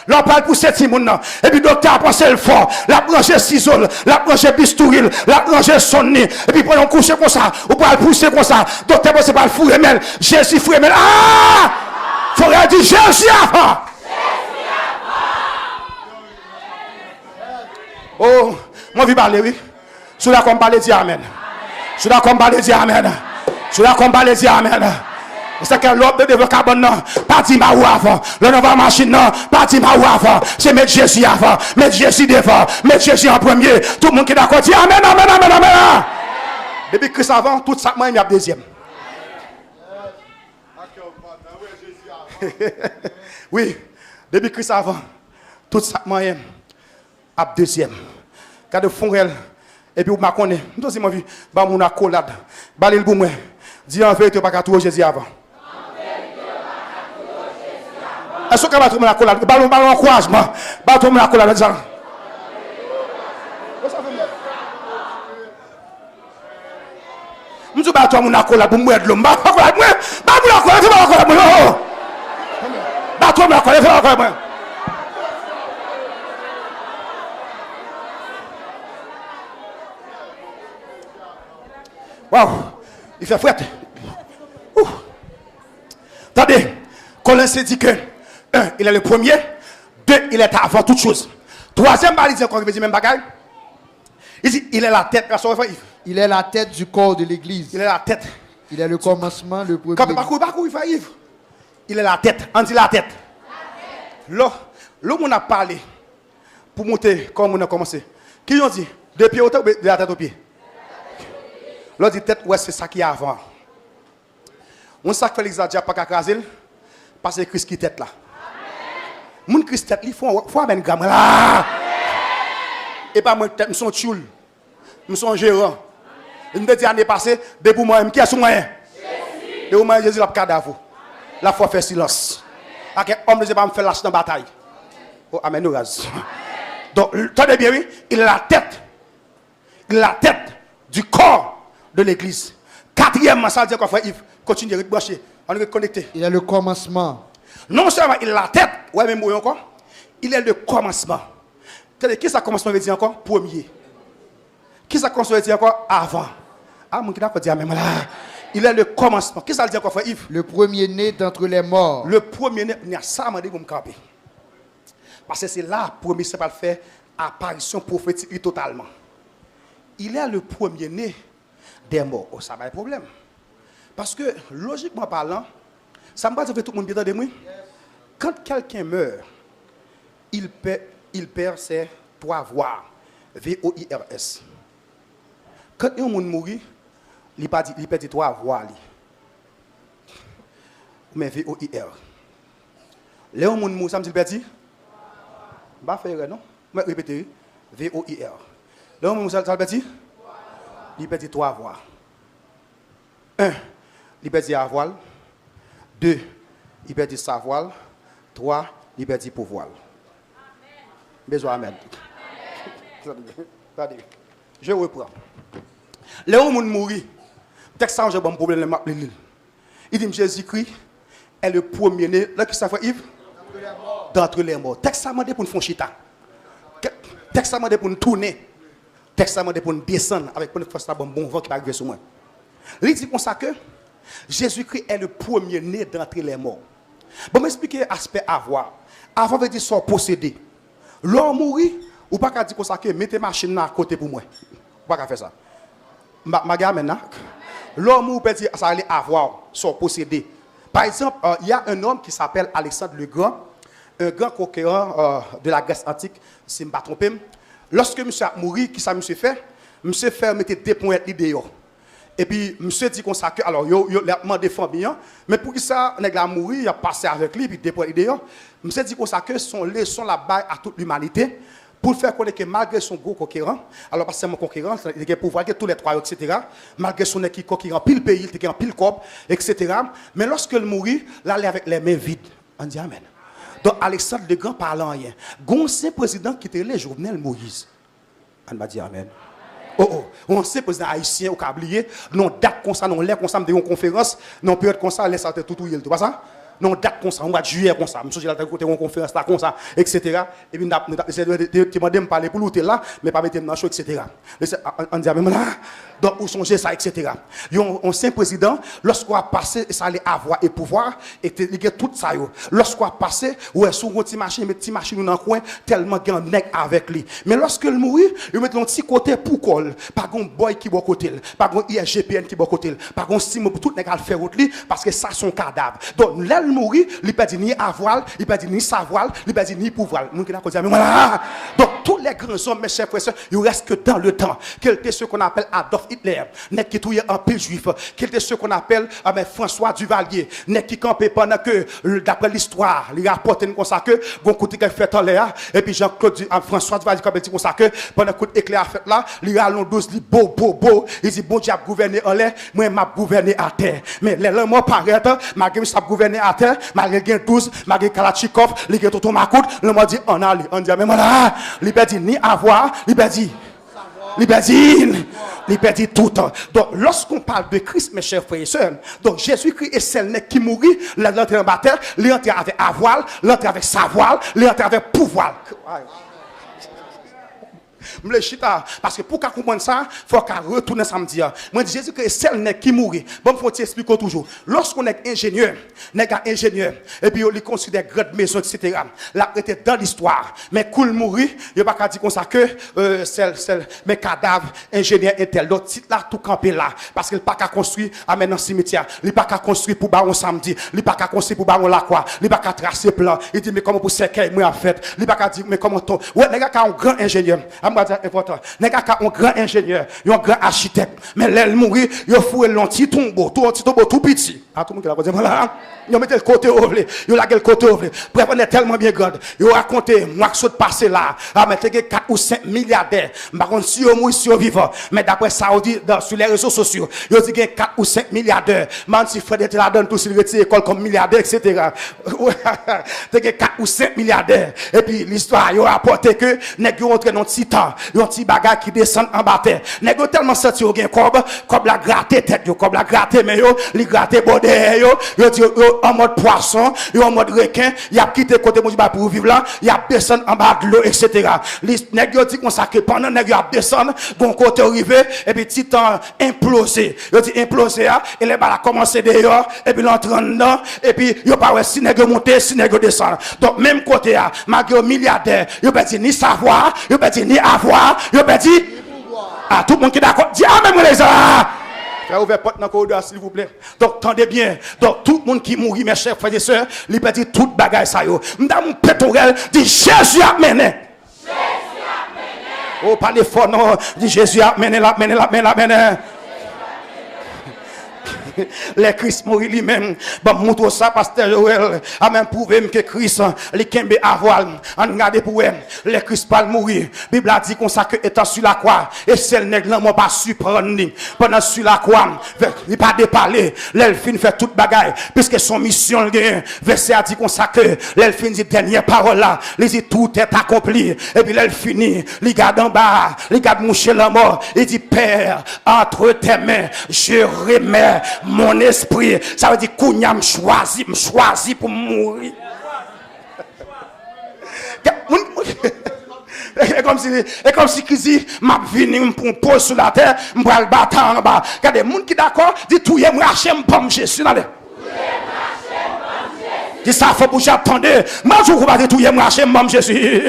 L'on parle pour cette monde. Et puis docteur a pensé le fort. La branche ciseau, la branche bistouril, la branche sonné. Et puis pendant coucher comme ça, ou pas le pousser comme ça. Docteur pensé pas le fou remel. Jésus fou remel. Ah! Faut dire Jésus avant. Oh, moi je vais parler, oui. Sous la combat, dit amen. Sous la combat, dit amen. Sous la combat, dit amen. C'est que l'autre de carbone, pas dit ma ou avant. Le nouveau machine, pas dit ma ou avant. C'est mettre Jésus avant, mettre Jésus devant, mettre Jésus en premier. Tout le monde qui est d'accord dit amen, amen, amen, amen. Depuis Christ avant, tout ça, moi, il y a deuxième. Oui, depuis Christ avant, tout ça, moi, il y a deuxième. Quand vous font et puis vous m'avez connu, nous aussi, moi, bah, mon accolade, bah, le boum, dis en vérité, pas qu'à tout Jésus avant. Est-ce que vous avez trouvé la collade? Ballon encouragement. Ballon la collade. Je suis pas mon accolade pour moi de l'homme. Wow, il fait fouette. Attendez, Colossiens dit que 1, il est le premier. 2, il est avant toute chose. Troisième, il dit encore, il dit même bagaille. Il dit, il est la tête. Il est la tête du corps de l'église. Il est la tête. Il est le commencement, le premier. Quand il fait Yves. Il est la tête. On dit la tête. Là, on a parlé pour monter comme on a commencé. Qui ont dit? De pied au top, de la tête au pied. Là, dit tête, ouais, c'est ça qui est avant. On sait que Félix a déjà pas craser parce que Christ qui tête là. Mon Christ tête, il faut amener gamme là. Et pas moi tête, nous sommes tchoul. Nous sommes gérants. Il me dit l'année passée, depuis moi, qui est sous moi? Jésus. Depuis moi, Jésus l'a cadavre. La foi fait silence. Ok, homme ne peut pas me faire lâcher dans la bataille. Oh, amen, nous ras. Donc, tenez bien, oui, il est la tête. Il est la tête du corps de l'église. Quatrièmement, ça veut dire quoi, frère Yves? Continuez de brancher. On est connecté. Il est le commencement. Non seulement il a la tête, ouais, mais moi encore, il est le commencement. Qui ça commencement veut dire encore? Premier. Qui ça commencement veut dire encore? Avant. Ah, mon qui n'a pas dit même là. Il est le commencement. Qui ça veut dire encore, frère Yves? Le premier-né d'entre les morts. Le premier-né, il y a ça, m'a dit pour me camper. Parce que c'est là, premier, c'est pas le faire apparition prophétique totalement. Il est le premier-né des morts. Oh, ça va être un problème. Parce que, logiquement parlant, ça me va dire que tout le monde bien de moi. Quand quelqu'un meurt, il perd ses 3 voix. V-O-I-R-S. Quand un monde mourit, il perd 3 voix. Mais V-O-I-R. Léon monde mourit, ça me dit, il perd? Bah, faire, non? Mais répétez, V-O-I-R. Léon monde mourit, ça me dit? Il perd 3 voix. 1, il perd à voile. 2, il perd sa voile. 3, il perd pouvoir. Besoin amen. Je reprends. Léon moun mouri. Texte ça j'ai bon problème il dit Jésus-Christ est le premier-né. Là qui ça fait Yves? D'entre les morts. Texte ça demandé pour nous faire chita. Texte ça demandé pour nous tourner. Texte ça demandé pour nous descendre avec pour nous faire bon vent qui va arriver sur moi. Il dit comme ça que Jésus-Christ est le premier-né d'entre les morts. Bon m'expliquer l'aspect avoir. Avant veut dire son possédé. L'homme mourit ou pas qu'à dire comme ça que mettez machine à côté pour moi. Pas qu'à faire ça. Ma gars maintenant. L'homme mourit peut dire ça allait avoir son possédé. Par exemple, il y a un homme qui s'appelle Alexandre le Grand, un grand conquérant de la Grèce antique, si je ne me trompe pas. Lorsque monsieur a mouru, qui ça monsieur fait? Monsieur fait mettre des points dehors. Et puis, monsieur dit qu'on ça que, alors, il a demandé famille, mais pour que ça, nèg la mourir, il a passé avec lui, puis déployé dehors. Monsieur dit qu'on ça que son leçon là-bas à toute l'humanité, pour faire connaître que malgré son gros conquérant, alors pas seulement conquérant, il a pouvoir que tous les 3, etc., malgré son équipe conquérant, pile pays, il a pile corps, etc., mais lorsque il mourit, là, il est avec les mains vides. On dit Amen. Donc, Alexandre le Grand parle en rien. Gonçin président qui était le Jovenel Moïse. On va dire Amen. Oh, on sait président haïtien au câblier, non date comme ça, non l'air comme ça, une conférence, non période comme ça, laisse ça tout il tout pas ça. Non date comme ça, on va juillet comme ça, monsieur j'ai côté une conférence là comme ça, etc. Et puis tu m'as demandé parler pour l'outil là, mais pas mettre dans chaud, etc. On dit même là, donc où songer ça, etc. On saint président, lorsqu'on a passé, ça allait avoir et pouvoir, et il y a tout ça yo. Lorsqu'on a passé, ouais sur une petite machine, mettre petite machine dans le coin, tellement grand nèg avec lui. Mais lorsque il mourit, il met un petit côté pour col, pas un boy qui va côté, pas un ISGPN qui va côté, pas un simo pour tout nèg à le faire autre lui parce que ça son cadavre. Donc là il mourit, il perd ni avoir, il perd ni savoir, il perd ni pouvoir. Nous qui n'a pas dit mais voilà. Donc tous les grands hommes mes chers frères, ils restent que dans le temps. Quel était ce qu'on appelle Adolf Hitler, nèg qui touillait en pile juif. Quel était ce qu'on appelle François Duvalier, nèg qui campait pendant que d'après l'histoire, il rapporte comme ça que gon côté qui fait en l'air et puis Jean-Claude François Duvalier comme dit comme ça que pendant coup éclair fait là, il allons 12 li beau il dit bon Dieu a gouverné en l'air, moi m'a gouverné à terre. Mais les moi paraît malgré ça gouverné à terre, malgré gain 12, malgré Kalachnikov, il gain tout Makout, le m'a dit on dit mais voilà, il perdit ni avoir, il perdit tout. Donc, lorsqu'on parle de Christ, mes chers frères et sœurs, donc Jésus-Christ est celle qui mourit, l'entrée en baptême, l'entrée avec avoir, l'entrée avec savoir, l'entrée avec pouvoir. Parce que pour qu'on comprenne ça, il faut qu'on retourne samedi. Moi, Jésus est celle qui mourit. Bon, il faut t'expliquer toujours. Lorsqu'on est ingénieur, et puis on lui construit des grandes maisons, etc. Là, il était dans l'histoire. Mais quand il mourit, il n'y a pas dire comme ça que mes cadavres, ingénieurs et tel. Donc, là, tout campé là. Parce qu'il n'a pas qu'à construire à dans le cimetière. Il n'a pas qu'à construire pour baron samedi. Il n'a pas qu'à construire pour baron la croix. Il n'a pas qu'à tracer plan. Il dit, mais comment pour séquer, moi, en fait. Il n'a pas qu'à dire, mais comment ton. Ouais, les gars, qui ont un grand ingénieur. Important. Les gars qui ont un grand ingénieur, ils ont un grand architecte. Mais l'aile mourir, ils ont foué l'un petit tombeau, tout petit. Ah, tout le monde qui l'a dit, voilà. Ils ont mis le côté ouvré. Ils ont lagé le côté ouvré. Bref, on est tellement bien grande. Ils ont raconté, moi, qui sont passé là. Ah, mais t'es 4 ou 5 milliardaires. Par contre, si on mourit, si on vivant. Mais d'après ça, on dit, sur les réseaux sociaux, ils ont dit qu'il y a 4 ou 5 milliardaires. Man, si Fred était là-dedans, tout s'il retire l'école comme milliardaire, etc. T'es 4 ou 5 milliardaires. Et puis, l'histoire, ils ont rapporté que, n'est-ce qu'ils rentrent dans le titan. yon petit bagage qui descend en bas terre. Nèg tellement senti yo gen comme la gratter tête yo, comme la gratter mais yo, li gratter bordel yo dit en mode poisson, yo en mode requin, y a quitté côté mon Dieu pour vivre là, y a descend en bas de l'eau etc. Nèg yo dit consacré pendant nèg yo a descendre, gon côté arrivé et puis titan implosé. Yo dit implosé et les balles a commencé dehors et puis l'entrant dedans et puis yo pas ouais si nèg monter, si nèg descend. Donc même côté a malgré milliardaire, yo pas dit ni savoir, yo pas dit ni avoir, yo pas dit ah tout le monde qui d'accord, dis amen les gars. Frère, ouvrez porte dans le corridor, s'il vous plaît. Donc, tendez bien. Donc, tout le monde qui mourit, mes chers frères et sœurs, il peut dire toute bagaille ça yo. M'dame pétorel, dit Jésus a mené. Jésus a mené. Oh, parlez fort, non. Dit Jésus a mené, la mené, la mené, la mené. Les Christ mourit lui-même. Bon, montre ça, pasteur Joël. A même prouvé que Christ, les kembe avoir. En regardez pour eux. Les Christ pas mourir. Bible a dit qu'on ça que étant sur la croix. Et celle nègre là, moi pas surprendre. Pendant sur la croix, il pas déparler. L'elfine fait toute bagaille. Puisque son mission, le verset a dit qu'on ça que l'elfine dit dernière parole là. Il dit tout est accompli. Et puis l'elfine, il garde en bas. Il garde moucher la mort. Il dit Père, entre tes mains, je remets mon esprit. Ça veut dire Kounya me choisi pour mourir. Et comme si Christ dit m'a venu pour pose sur la terre, m'bral battre en bas. Regardez moun qui d'accord dit tout yé m'racher m'pom Jésus dans le. Dit ça faut bouger attendre. Moi je vous pas dire tout yé m'racher m'pom Jésus.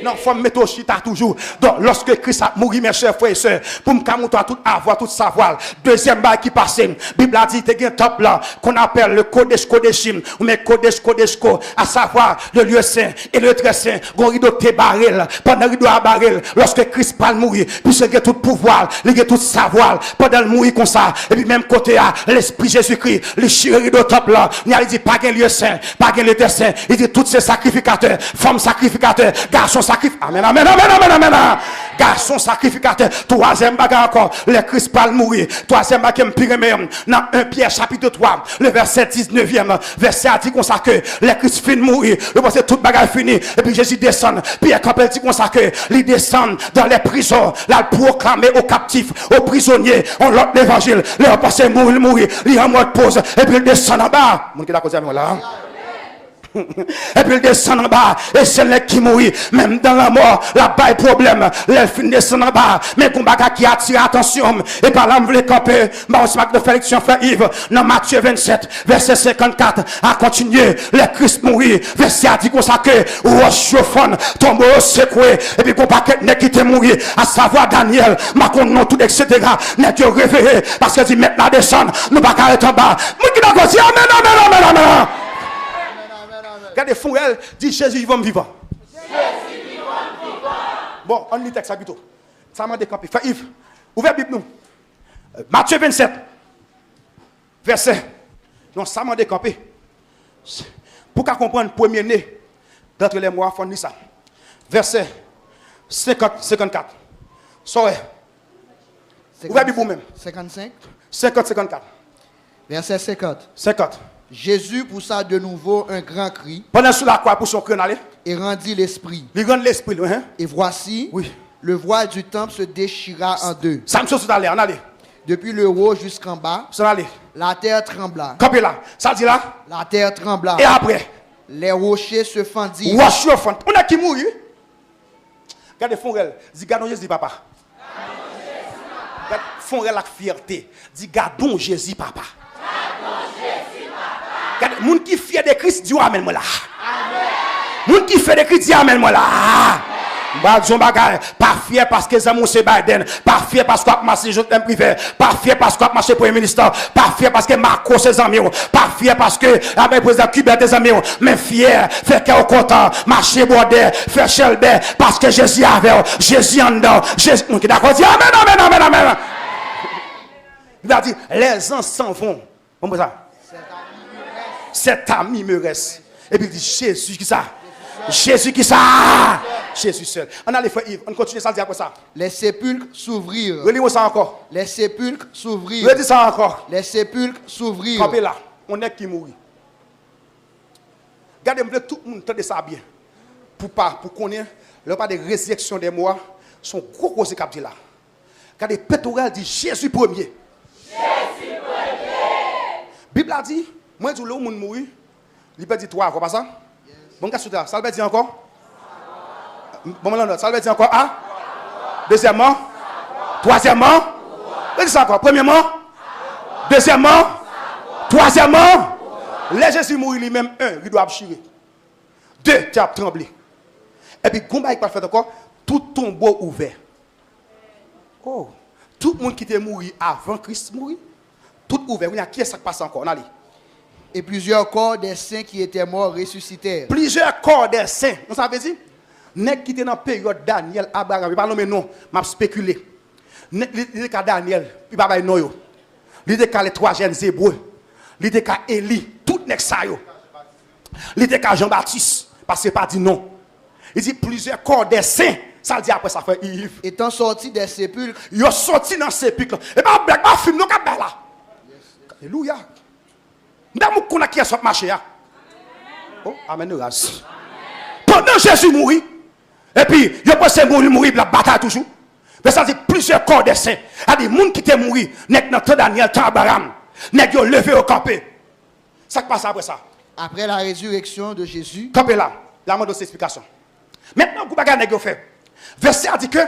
Non, faut me mettre au chita toujours. Donc, lorsque Christ a mouru, mes chers frères et sœurs, pour me camoufler tout avoir, tout savoir. Deuxième bail qui passe, Bible a dit, il y a un top là, qu'on appelle le Kodesh Kodeshim, ou mais Kodesh Kodeshko, à savoir le lieu saint et le très saint, gon rideau te barrel, pendant le rideau à barrel, lorsque Christ parle mourir, puisque il y a tout pouvoir, il y a tout savoir, pendant le mourir comme ça, et puis même côté à l'esprit Jésus-Christ, le rideau top là, il dit pas qu'un lieu saint, pas qu'un lieu très saint, il dit tous ces sacrificateurs, femmes sacrificateurs, garçons sacrificateur. Amen, amen, amen, amen, amen, amen. Garçon sacrificateur. Troisième bagarre encore. Les Christ parle mourir. Troisième bagarre me pire même. Dans 1 Pierre chapitre 3, le verset 19e. Verset a dit qu'on ça que les Christ finissent mourir. Le passé toute bagarre fini. Et puis Jésus descend. Pierre Capel dit qu'on ça que il descend dans les prisons. Là, proclamer aux captifs, aux prisonniers. On l'autre l'évangile. Le passé mourir. Il est en mode pause. Et puis il descend en bas. Mon qui l'a causé avec moi là. Et puis il descend en bas. Et c'est là qui mourit. Même dans la mort, là-bas, il y a problème. L'elfine descend en bas. Mais qu'on bagarre qui attire attention. Et par là, on veut camper. Bah, on se marque de Félix, frère Yves. Dans Matthieu 27, verset 54. À continuer. Le Christ mourit. Verset a dit qu'on s'acque. Ou au chauffon. Tombe au secoué. Et puis qu'on paquet n'est qui te mourir. À savoir Daniel. Macon non tout, etc. N'est que réveillé. Parce que dit maintenant descendre. Nous pas qu'à être en bas. Moi qui n'a dit amen, amen, amen, amen. Regardez, Fourel dit Jésus vivant vivant. Jésus vivant vivant. Bon, on lit texte plutôt. Ça m'a décampé. Frère Yves, ouvrez la Bible nous. Matthieu 27. Verset. Donc ça m'a décampé. Pour qu'on comprenne le premier né d'entre les mois, il faut ça. Verset 54. Sorry. Ouvrez la Bible vous-même. 55. 54. Verset 50. 50. Jésus poussa de nouveau un grand cri. Pendant sur la croix pour son crâne aller. Et rendit l'esprit. Il rend l'esprit, hein? Et voici, oui. Le voile du temple se déchira en deux. Ça me saute d'aller, on allait. Depuis le haut jusqu'en bas, la terre trembla. Capé là, ça dit là. La terre trembla. Et après, les rochers se fendirent. On a qui mourit. Regardez Fonrel, dis gardons Jésus papa. Fonrel avec fierté, dis gardons Jésus papa. Regardez, moun qui fier de Christ, dit amen moi là. Moun qui fait de Christ, dit amen moi là. Pas fier parce que Zamou c'est Biden, pas fier parce qu'on a marché jeune privé, pas fier parce qu'on a marché premier ministre, pas fier parce que Marco ses amis, pas fier parce que avec président Cuba des amis, mais fier, fait qu'au content, marcher border, faire chelbe parce que Jésus avec, Jésus en dedans, Jésus, on est d'accord, dit amen, amen, amen, amen. Il a dit, les ans s'en vont. Comment ça? Cet ami me reste. Et puis il dit, Jésus qui ça? Jésus qui ça? Jésus seul. On a les frères Yves. On continue ça dire quoi ça? Les sépulcres s'ouvrirent. Relis-moi ça encore. Les sépulcres s'ouvrirent. Redis ça encore. Les sépulcres s'ouvrirent. Campez là. On est qui mourit. Regardez-moi tout le monde entend ça bien. pour connaître, le pas de résurrection des morts, son gros gros cap là. Car les pétorales dit Jésus premier. Jésus premier. Bible a dit, moi je dis le monde mourir, il peut dire 3 fois pas ça? Bon gars ça, ça veut dire encore? Bon là, ça veut dire encore A? Deuxièmement? Troisièmement? C'est ça encore. Premièrement? Deuxièmement? Troisièmement? Les Jésus mourir lui-même, il doit chirer. 2, tu as tremblé. Et puis, comment il va faire encore? Tout tombeau ouvert. Oh, tout le monde qui était mort avant Christ mourir, tout ouvert. Qui est-ce qui passe encore? Allez. Et plusieurs corps des saints qui étaient morts ressuscitèrent. Plusieurs corps des saints. Vous savez dire? Nèg qui était dans la période Daniel, Abraham, il pas nommer non, m'a spéculé. Nèg il était Daniel, il pas bay non yo. Il était les 3 jeunes hébreux. Il était Élie, tout nèg ça yo. Il était Jean-Baptiste parce que pas dit non. Il dit plusieurs corps des saints. Ça le dit après ça fait Yves. Étant sortis des sépulcres. Ils sont sortis dans le sépulcre. Et pas blague, pas film, non, pas là. Alléluia. Nous connaissons qui a sorti marché. Oh, amen. Pendant Jésus mourit, et puis, il a pensé mourir, la bataille toujours. Mais ça dit plusieurs corps des saints. Il y a des gens qui étaient morts, n'est dans Daniel, temps Abraham, n'est qui ont levé au campé. Ça qui passe après ça. Après la résurrection de Jésus. Campé là, la mode de cette explication. Maintenant, vous avez fait. Verset a dit que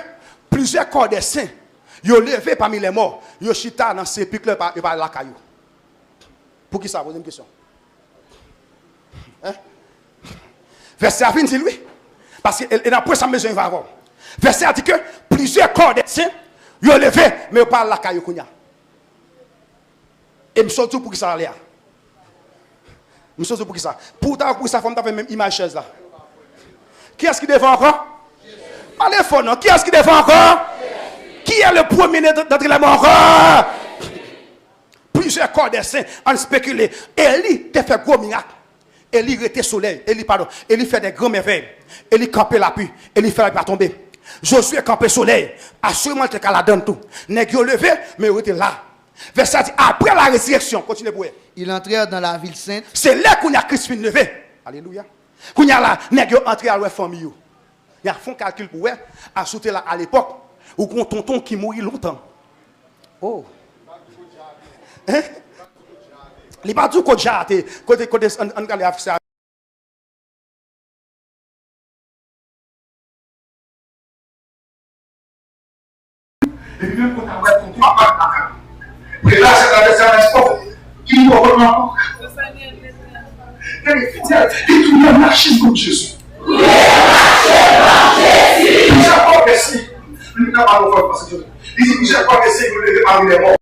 plusieurs corps des saints, ils ont levé parmi les morts, ils ont chita dans le sépulcre et par la caillou. Pour qui ça? Posez une question. Hein? Verset a dit lui. Parce qu'il n'a pas sa maison, il va avoir. Verset a dit que plusieurs corps des saints, ils ont levé, mais ils parlent la caillou. Et je suis pour qui ça allait. Je suis pour qui ça. Pourtant, pour ça, il faut faire même image chaise là. Qui est-ce qui défend encore? Parlez fort, non? Qui est-ce qui défend encore? Qui est le premier d'entre les morts encore? Plusieurs corps des saints ont spéculé. Élie a fait gros miracle. Élie était soleil. Élie fait des grands merveilles. Élie campait la pluie. Élie fait la pluie tomber. Josué campait soleil. Assurément que la donne tout. Nèg yo levé, mais il était là. Verset dit, après la résurrection, continuez pour eux. Ils entrèrent dans la ville sainte. C'est là qu'on a Christ levé. Alléluia. Qu'on a là, nèg yo entré à leur famille. Il y a un calcul pour eux. À sauter là à l'époque où qu'on tonton qui mourit longtemps. Oh. Hein? Les pas du côté jarté, côté on galé affaire. Et puis même quand on va tonton à part. Et là c'est la descendance qui nous comprend. Et tout le marché comme Jésus. Oui, marché comme Jésus. Plusieurs fois merci. Nous n'avons pas le parce que il dit plusieurs fois merci que vous levez parmi les morts.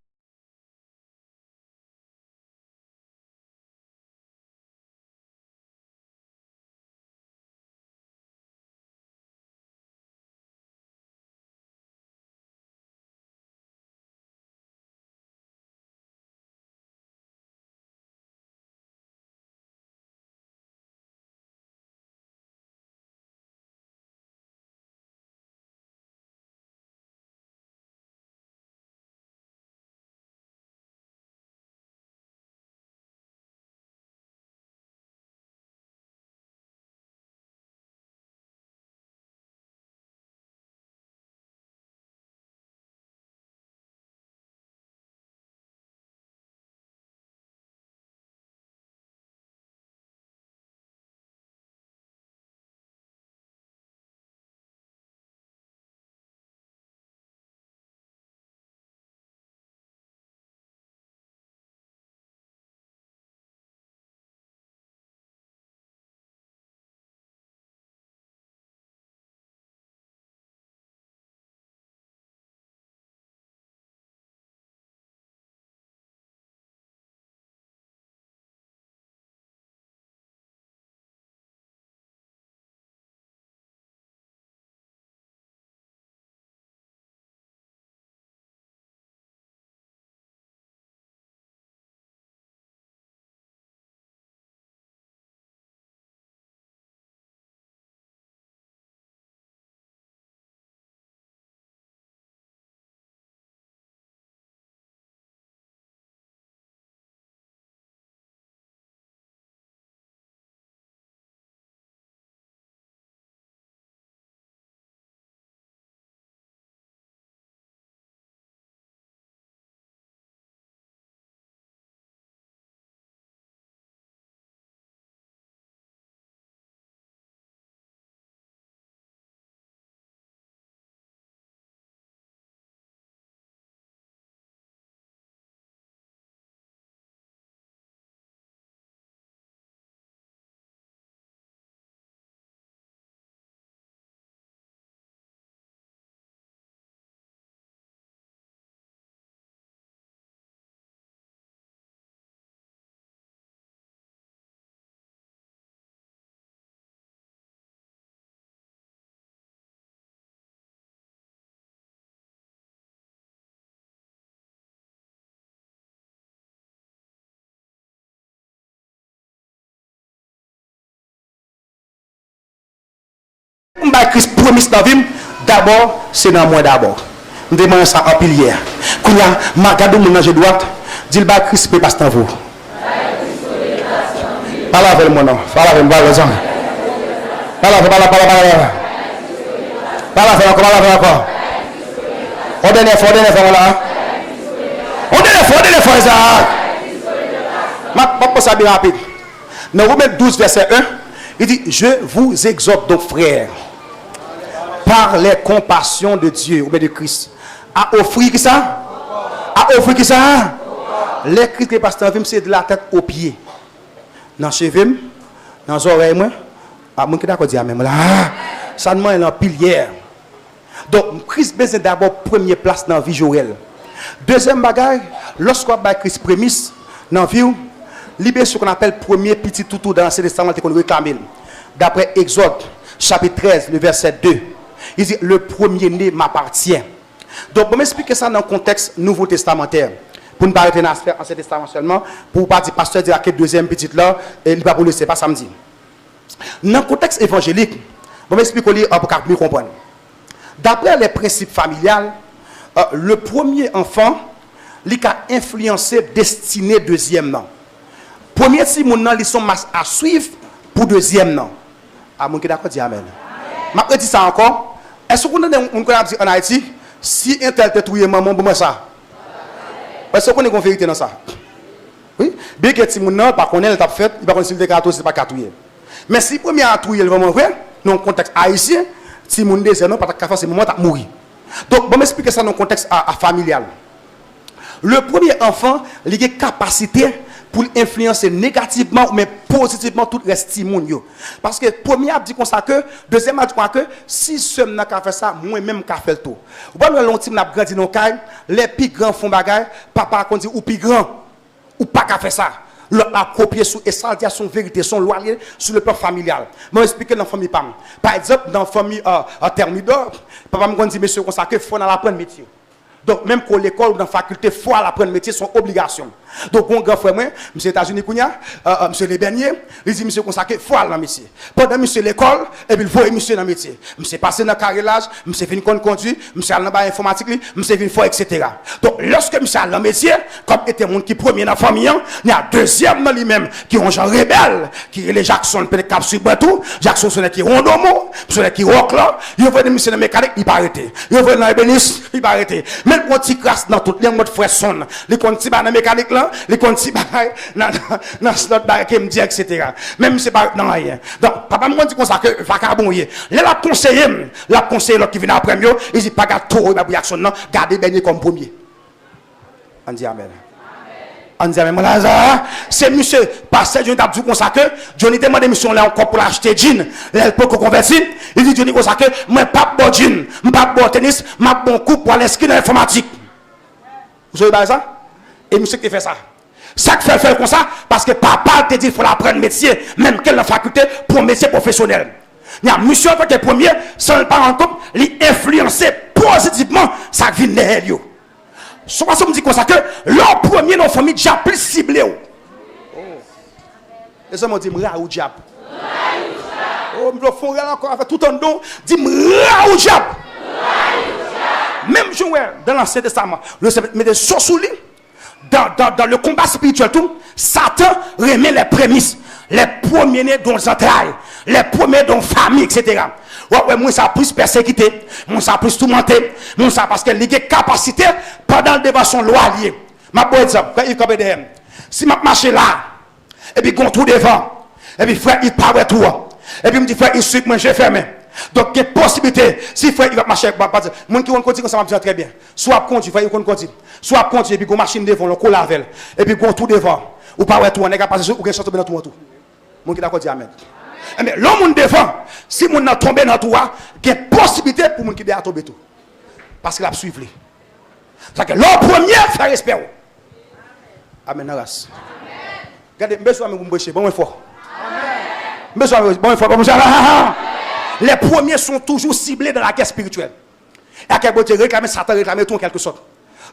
Christ promis dans la vie, d'abord, c'est dans moi d'abord. Je demande ça en pilière. Quand il y a ma gado mon ange droite, dit le bas Christ peut passer dans vous. Parle avec moi non. Parle avec moi les hommes. Parle avec encore. On donne effort là. On donne effort ça. Ma pas ça bien rapide. Dans Romains 12 verset 1, il dit je vous exhorte donc frères par les compassions de Dieu ou bien de Christ à offrir qui ça? À offrir qui ça? Les Christ qui passent dans le c'est de la tête aux pieds. Dans les cheveux, dans les oreilles, ah, mon qui d'accord dit même là, ça demande une pilière. Donc, Christ besoin d'abord première place dans la vie Joël. Deuxième bagaille, lorsqu'on a Christ prémisse dans la vie, libérer ce qu'on appelle premier petit toutou dans l'Ancien Testament qu'on réclame. D'après Exode, chapitre 13, le verset 2, il dit le premier-né m'appartient. Donc, je vais m'expliquer ça dans le contexte nouveau testamentaire. Pour ne pas arrêter dans l'aspect Ancien Testament seulement, pour ne pas dire pasteur dire que deuxième petite là, et il va vous laisser, pas samedi. Dans le contexte évangélique, je vais m'expliquer pour mieux comprendre. D'après les principes familiales, le premier enfant, il a influencé destinée deuxième nom. Premier si mon nom, ils sont à suivre pour deuxième nom. Ah, mon qui d'accord dit amen. Je dis ça encore. Est-ce qu'on a dit en Haïti, si un tel te trouve maman, pour moi ça? Est-ce qu'on est en vérité dans ça? Oui. Bien que si mon nom, par contre, elle t'a fait, il va connaître si le carton, c'est pas catouiller. Mais si le premier a trouvé, il va m'envoyer, dans le contexte haïtien, si mon deuxième nom, pas ta c'est moment de mourir. Donc, je vais m'expliquer ça dans le contexte familial. Le premier enfant, il a une capacité pour influencer négativement mais positivement tout le reste du monde. Parce que premier a dit comme ça que, deuxième a dit que si seul n'a qu'à faire ça, moi-même qu'à faire le tout. Ou pas le long type n'a grandi dans caille, les plus grands font bagaille, papa qu'on dit ou plus grand ou pas qu'à faire ça. L'autre a copié sur et ça son vérité, son loyer sur le plan familial. Je vais expliquer dans la famille PAM. Par exemple, dans la famille Thermidor, papa me dit monsieur comme ça que faut dans apprendre métier. Donc, même qu'à l'école ou dans la faculté, il faut apprendre métier, son obligation. Donc, mon grand frère, monsieur États-Unis, monsieur Les Berniers, il dit, monsieur, consacré, il faut aller dans le métier. Pendant monsieur l'école, et puis il faut monsieur dans le métier. Monsieur passé dans le carrelage, monsieur fait une conduit, monsieur allé dans l'informatique, monsieur fait une fois, etc. Donc, lorsque monsieur allé dans le métier, comme était mon qui premier dans la famille, il y a deuxième dans lui-même, qui est un genre rebelle, qui est les Jackson, peut-être cap sur tout, Jackson, c'est qui rondomo, c'est qui rock là, il veut de monsieur dans mécanique, il va arrêter. Il veut dans l'ébéniste, il va arrêter. Même quand il crasse dans toutes les modes frères son, les conti dans la mécanique là, les conti dans slot qui me dit etc. Même c'est pas dans rien. Donc papa me dit comme ça que vagabond la conseiller l'autre qui vient après mieux, il dit pas garde trop la réaction non, gardez Bernier comme premier. On dit amen. On dit amen. C'est monsieur pasteur Johnny t'a dit comme ça que Johnny demande mission là encore pour acheter jean, là pour convertir, il dit Johnny comme ça que moi pas bon jean, pas bon tennis, m'a bon coup pour l'inscrire dans l'informatique. Vous avez ça? Et monsieur qui fait ça. Ça qui fait faire comme ça parce que papa te dit qu'il faut apprendre métier, même qu'elle la faculté pour un métier professionnel. Il y a monsieur qui est premier, sans le parent compte, il influence positivement ça qui vient derrière lui. Ce que je me dis comme ça que leur premier dans la famille déjà plus ciblé. Les hommes ont dit m'ra ou diable. Oh, me font rien encore avec tout un don, dit m'ra ou diable. Même Joël dans l'Ancien Testament, le Seigneur mettait sous lui. Dans le combat spirituel, tout, Satan remet les prémices, les premiers-nés dans les entrailles, les premiers dans la famille, etc. Ouais, moi, ça a plus persécuté, moi, ça a plus tourmenté, moi, ça parce qu'il a des capacités pendant le débat son loi liée. Ma bonne exemple, quand il est derrière, si je marche là, et puis qu'on trouve devant, et puis frère, il parle tout, et puis il me dit, frère, il suit, moi, j'ai fermé. Donc, il y a une possibilité, si frère, il va marcher, mon qui va continuer, ça va très bien. Soit continue, frère, il va continuer. Soit continue, et puis qu'on machine devant, on colle avec, et puis qu'on tout devant, ou pas tout, on n'est pas passé, ou qu'on sorte dans tout. Mon qui d'accord dit amen. Mais l'homme devant, si mon a tombé dans tout, il y a une possibilité pour mon qui doit tomber tout. Parce qu'il a suivi. C'est-à-dire que l'homme premier fait respect. Amen, race. Regardez, besoin de me boucher, bon fois. Besoin de bon fois, bon les premiers sont toujours ciblés dans la guerre spirituelle. Et à quel point réclamer Satan, réclamer tout en quelque sorte.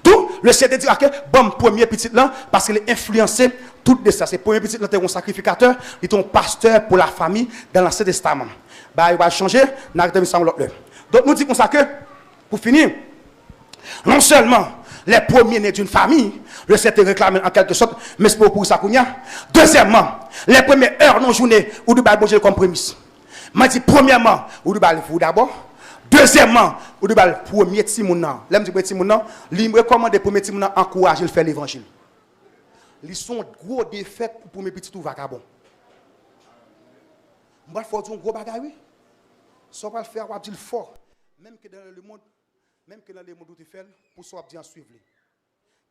Tout le Seigneur dit que bon premier petit là parce qu'il est influencé tout de ça. C'est premier petit là, tu es un sacrificateur, il est un pasteur pour la famille dans l'Ancien Testament. bah il va changer, n'a arrêté ça l'autre. Donc nous disons comme ça que pour finir, non seulement les premiers nés d'une famille, le Seigneur réclame en quelque sorte, mais c'est pour ça qu'on y a. Deuxièmement, les premières heures non journée où nous allons manger comme prémisse. Je dis premièrement, où nous allons vous d'abord. Deuxièmement, où nous allons premier petit monde. L'aime du petit monde, il me recommande le premier petit monde encourager à faire l'évangile. Ils sont gros défaites pour mes petits tout vagabonds. Moi, il faut dire un gros bagage, oui. Ça va le faire, on va dire fort. Même que dans le monde, où tu fais, pour ça, on va suivre.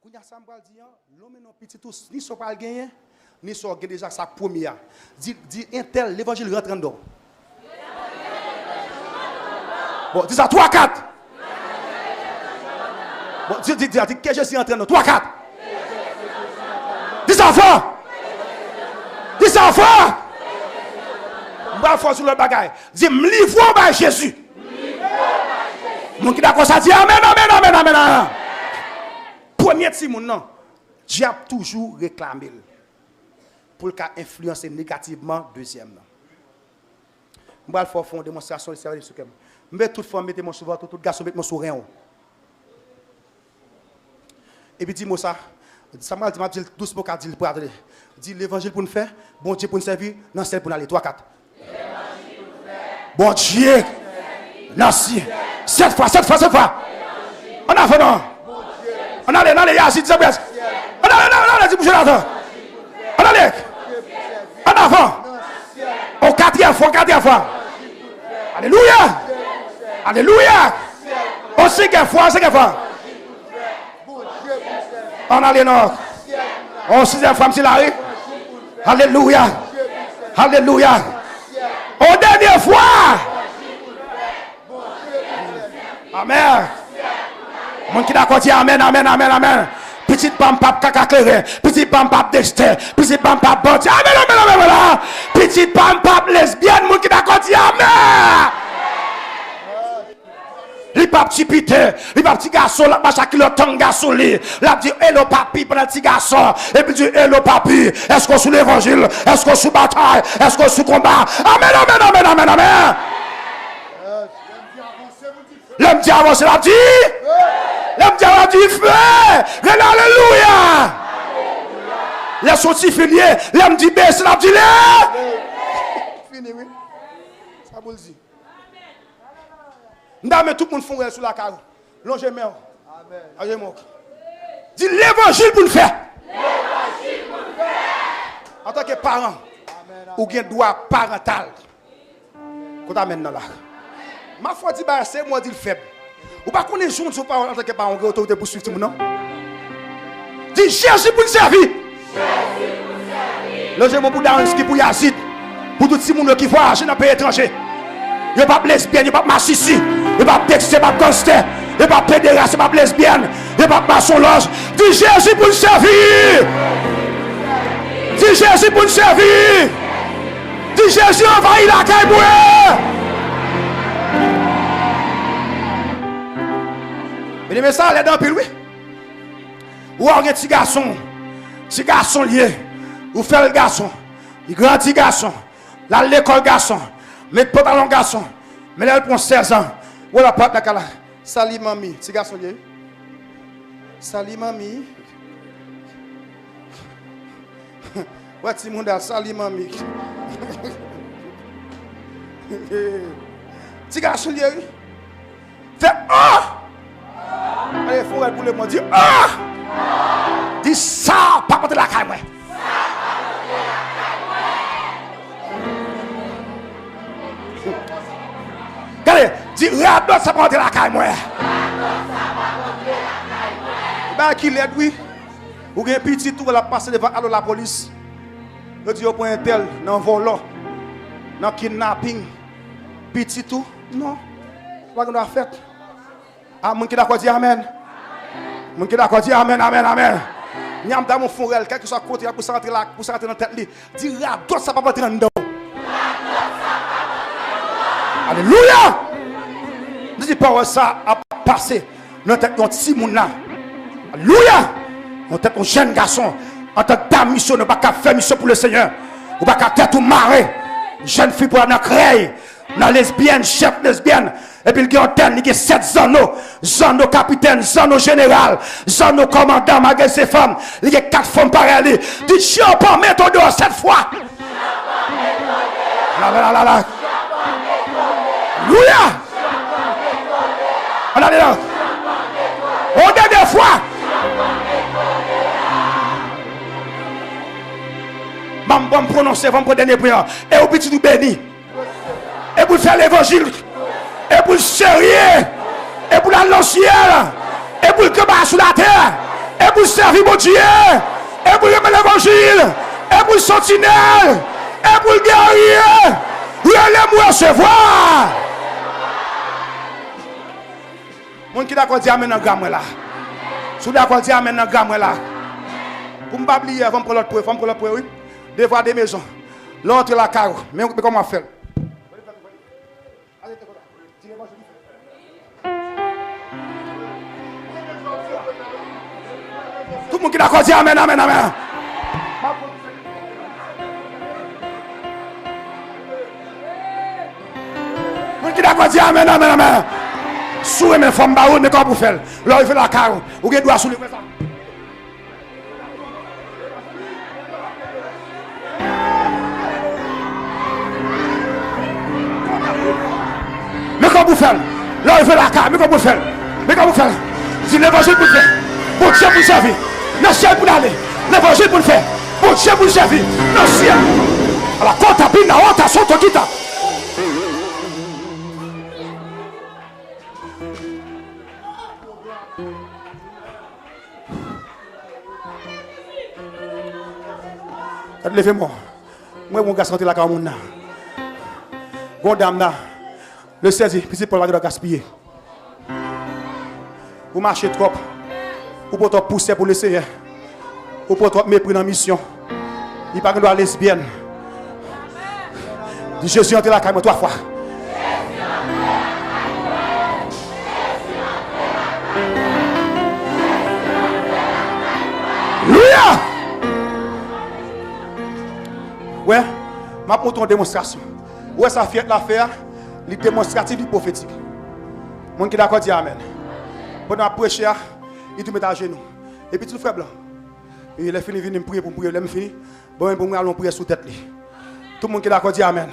Quand il y a ça, on va dire, l'homme non petit tout, ni ça va gagner, ni ça va déjà sa première. Dit un tel, l'évangile rentre en dedans. Bon, dis ça, 3, 4. Bon, dis que je suis en train de 3, 4. Dis ça fort. Dis ça fort. Je vais faire sur le bagage. Dis, me livre par Jésus. Mon qui d'accord ça dit amen, amen, amen, amen. Premier petit monde non, Dieu a toujours réclamé pour le cas influencer négativement deuxième. Je vais faire une démonstration de service sur moi. Je vais toute femme mettre mon souvent tout garçon mettre mon sourire. Et puis dis-moi ça. Ça m'a dit doucement qu'a dit pour aller. Dis l'évangile pour nous faire, bon Dieu pour nous servir, non c'est pour nous aller 3 4. Bon Dieu. Merci. 7 fois. On a fait non. On a les Yazid, on a les bouger là-dedans. On a les. En avant. Au 4e fois. Alléluia. Alléluia. Au 5e fois. On a les nord. Au 6e fois, c'est là. Alléluia. Alléluia. Au dernière fois. Amen. Mon qui d'accord dit amen, amen, amen, amen. Petit pampap caca clairé, petit pampap Dexter, petit pampap bandi, amen, amen, amen, amen. Petit pampap lesbienne, mon qui d'accord dit amen. Les pas petit pité, les pas petit garçon, la macha qui le temps garçon li. La dit hello papi pour le petit garçon, et puis dit hello papi. Est-ce qu'on sous l'évangile? Est-ce qu'on sous bataille? Est-ce qu'on sous combat? Amen, amen, amen, amen, amen. L'homme dit avancer, la dit. L'homme dit avancer, frère. Alléluia. Les sorties finies. L'homme dit baisse, la dit là. Fini, oui. Ça vous le dit. Nous avons tout le monde font sur la carreau. Longez moi. Amen. Dis l'évangile pour nous faire. En tant que parent, ou bien droit parental. Qu'on t'amène là. Ma foi dit bah c'est moi dit le faible. Ou pas qu'on est joint sur parole en tant que parent autorité pour suivre tout non. Dis Jésus pour nous servir. Longez mon pour Darinski pour Yazid. Pour tout le monde qui voyage dans le pays étranger. Il n'y a pas de lesbienne, il n'y a pas de massissi, il n'y a pas de texte, il n'y a pas de gangster, il n'y a pas de pédéraste, il n'y a pas de lesbienne, il n'y a pas de maçon-loge. Dis Jésus pour nous servir. Dis Jésus pour nous servir. Dis Jésus envahit la caille. Mais les ça, les dans pile, oui. Ou un petit garçon lié, ou fait le garçon, il grandit garçon, là l'école garçon. Mais pantalon garçon, mais là elle prend 16 ans. Ou la porte là. Salut mamie, petit garçon lié. Salut mamie. Ouais, petit monde salut mamie. Petit garçon lié. Fait allez, faut pour le monde dire dis ça, pas contre la caille. Regardez, dis radot ça prend de la caille moi. Ben qui l'aide oui. Ou bien petit tout va passer devant la police. Le dit au point un tel dans volant, dans kidnapping. Petit tout non. Pas qu'on doit faire. Ah mon qui d'accord dit amen. Mon qui d'accord dit amen amen amen. Niam dans mon forel quelque que soit côté pour rentrer là pour rentrer dans tête li. Dis radot ça pas rentrer dedans. Alléluia! Dis pas ça a passé dans tête d'un petit monde là. Alléluia! Dans tête d'un jeune garçon en tant que dame mission ne pas faire mission pour le Seigneur. Ou pas tête ou marrer. Jeune fille pour aller créer. Dans lesbienne, chef lesbienne. Et puis il y a antenne, il y a 7 Zano capitaine, Zano général, Zano commandant, malgré ces femmes. Il y a 4 femmes pareilles. Dit Champagne méthode 7 fois. Là. Louia. On a là. On a des fois. Je vais prononcer, je vais prendre des prières. Et au petit nous béni. Et pour faire l'évangile. Et pour le sérieux. Et pour l'annoncer. Et pour le combat sur la terre. Et pour servir mon Dieu. Et pour remettre l'évangile. Et pour le sentinelle. Et pour le guerrier. Relève-moi recevoir. Mon qui d'accord dit amen dans gamme là. Sous d'accord dit amen dans gamme là. Pour me pas oublier avant pour l'autre pour oui. Devant des maisons. L'autre la carreau. Mais comment faire? Tout le monde qui d'accord dit amen. Tout le monde qui d'accord dit amen. Souhait mes femmes baroud mais comment vous faire? Là il fait la carreau. Ou qui doit soulever ça? Mais comment vous faites? Là, il fait la carte. Mais comment vous faites? C'est l'évangile pour le faire. Pour Dieu pour le servir. Dans le ciel pour aller. L'évangile pour le faire. Pour Dieu pour le servir. Dans le ciel. Alors, quand tu as pris la honte, tu as ton guitare. Levez-moi. Moi, mon gars, santé la carte. Bon dame là. Le 16, petit Paul va gaspiller. Vous marchez trop. Vous pouvez trop pousser pour le Seigneur. Vous pouvez trop mépris dans la mission. Il parle de la lesbienne. Jésus entre la caille 3 fois. Louia! Ouais, ma montre une démonstration. Ouais, ça fait l'affaire. Les démonstratifs du prophétique. Mon qui d'accord dit amen. Pendant prêcher, il te met à genoux. Et puis tout frère blanc. Il est fini venir prier pour prier, il est fini. Bon, pour nous allons prier sous tête. Tout le monde qui d'accord dit amen.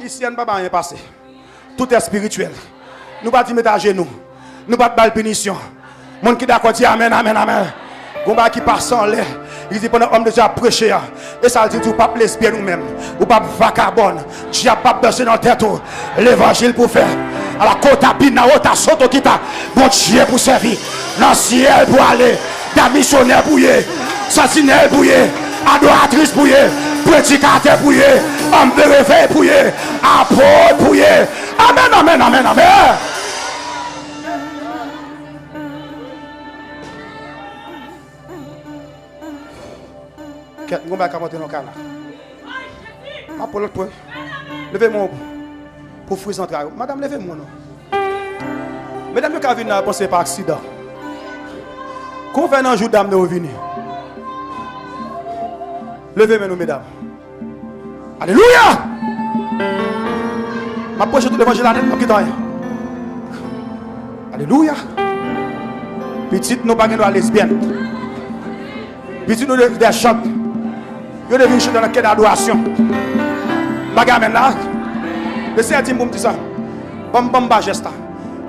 Ici, on ne peut pas rien passer. Tout est spirituel. Nous pas mettre à genoux. Nous pas de punition. Mon qui d'accord dit amen. Gomba qui passe en l'air. Il dit pendant homme déjà prêché. Et ça dit, vous pas lesbien nous-mêmes. Vous pas vagabond. Tu n'as pas besoin dans la tête. L'évangile pour faire. À la côte à Pina, à Soto Kita. Bon Dieu pour servir. Dans le ciel pour aller. Des missionnaires pour y. Sentinelle pour y. Adoratrice pour y. Prédicateur pour y. Homme de réveil pour y. Apôtre pour y. Amen. On va monter dans le cas là. Pour l'autre point. Levez-moi pour fouiller son travail. Madame, levez-moi. Mesdames, vous avez pensé par accident. Quand vous un jour d'âme de revenir. Levez-moi, mesdames. Alléluia! Ma poche tout l'évangile là. Alléluia! Petite, nous pas de lesbienne. Petite, nous des chants. Vous devez chanter dans la quête d'adoration. Bagamen là. Le Seigneur dit pour me dire ça. Bon geste.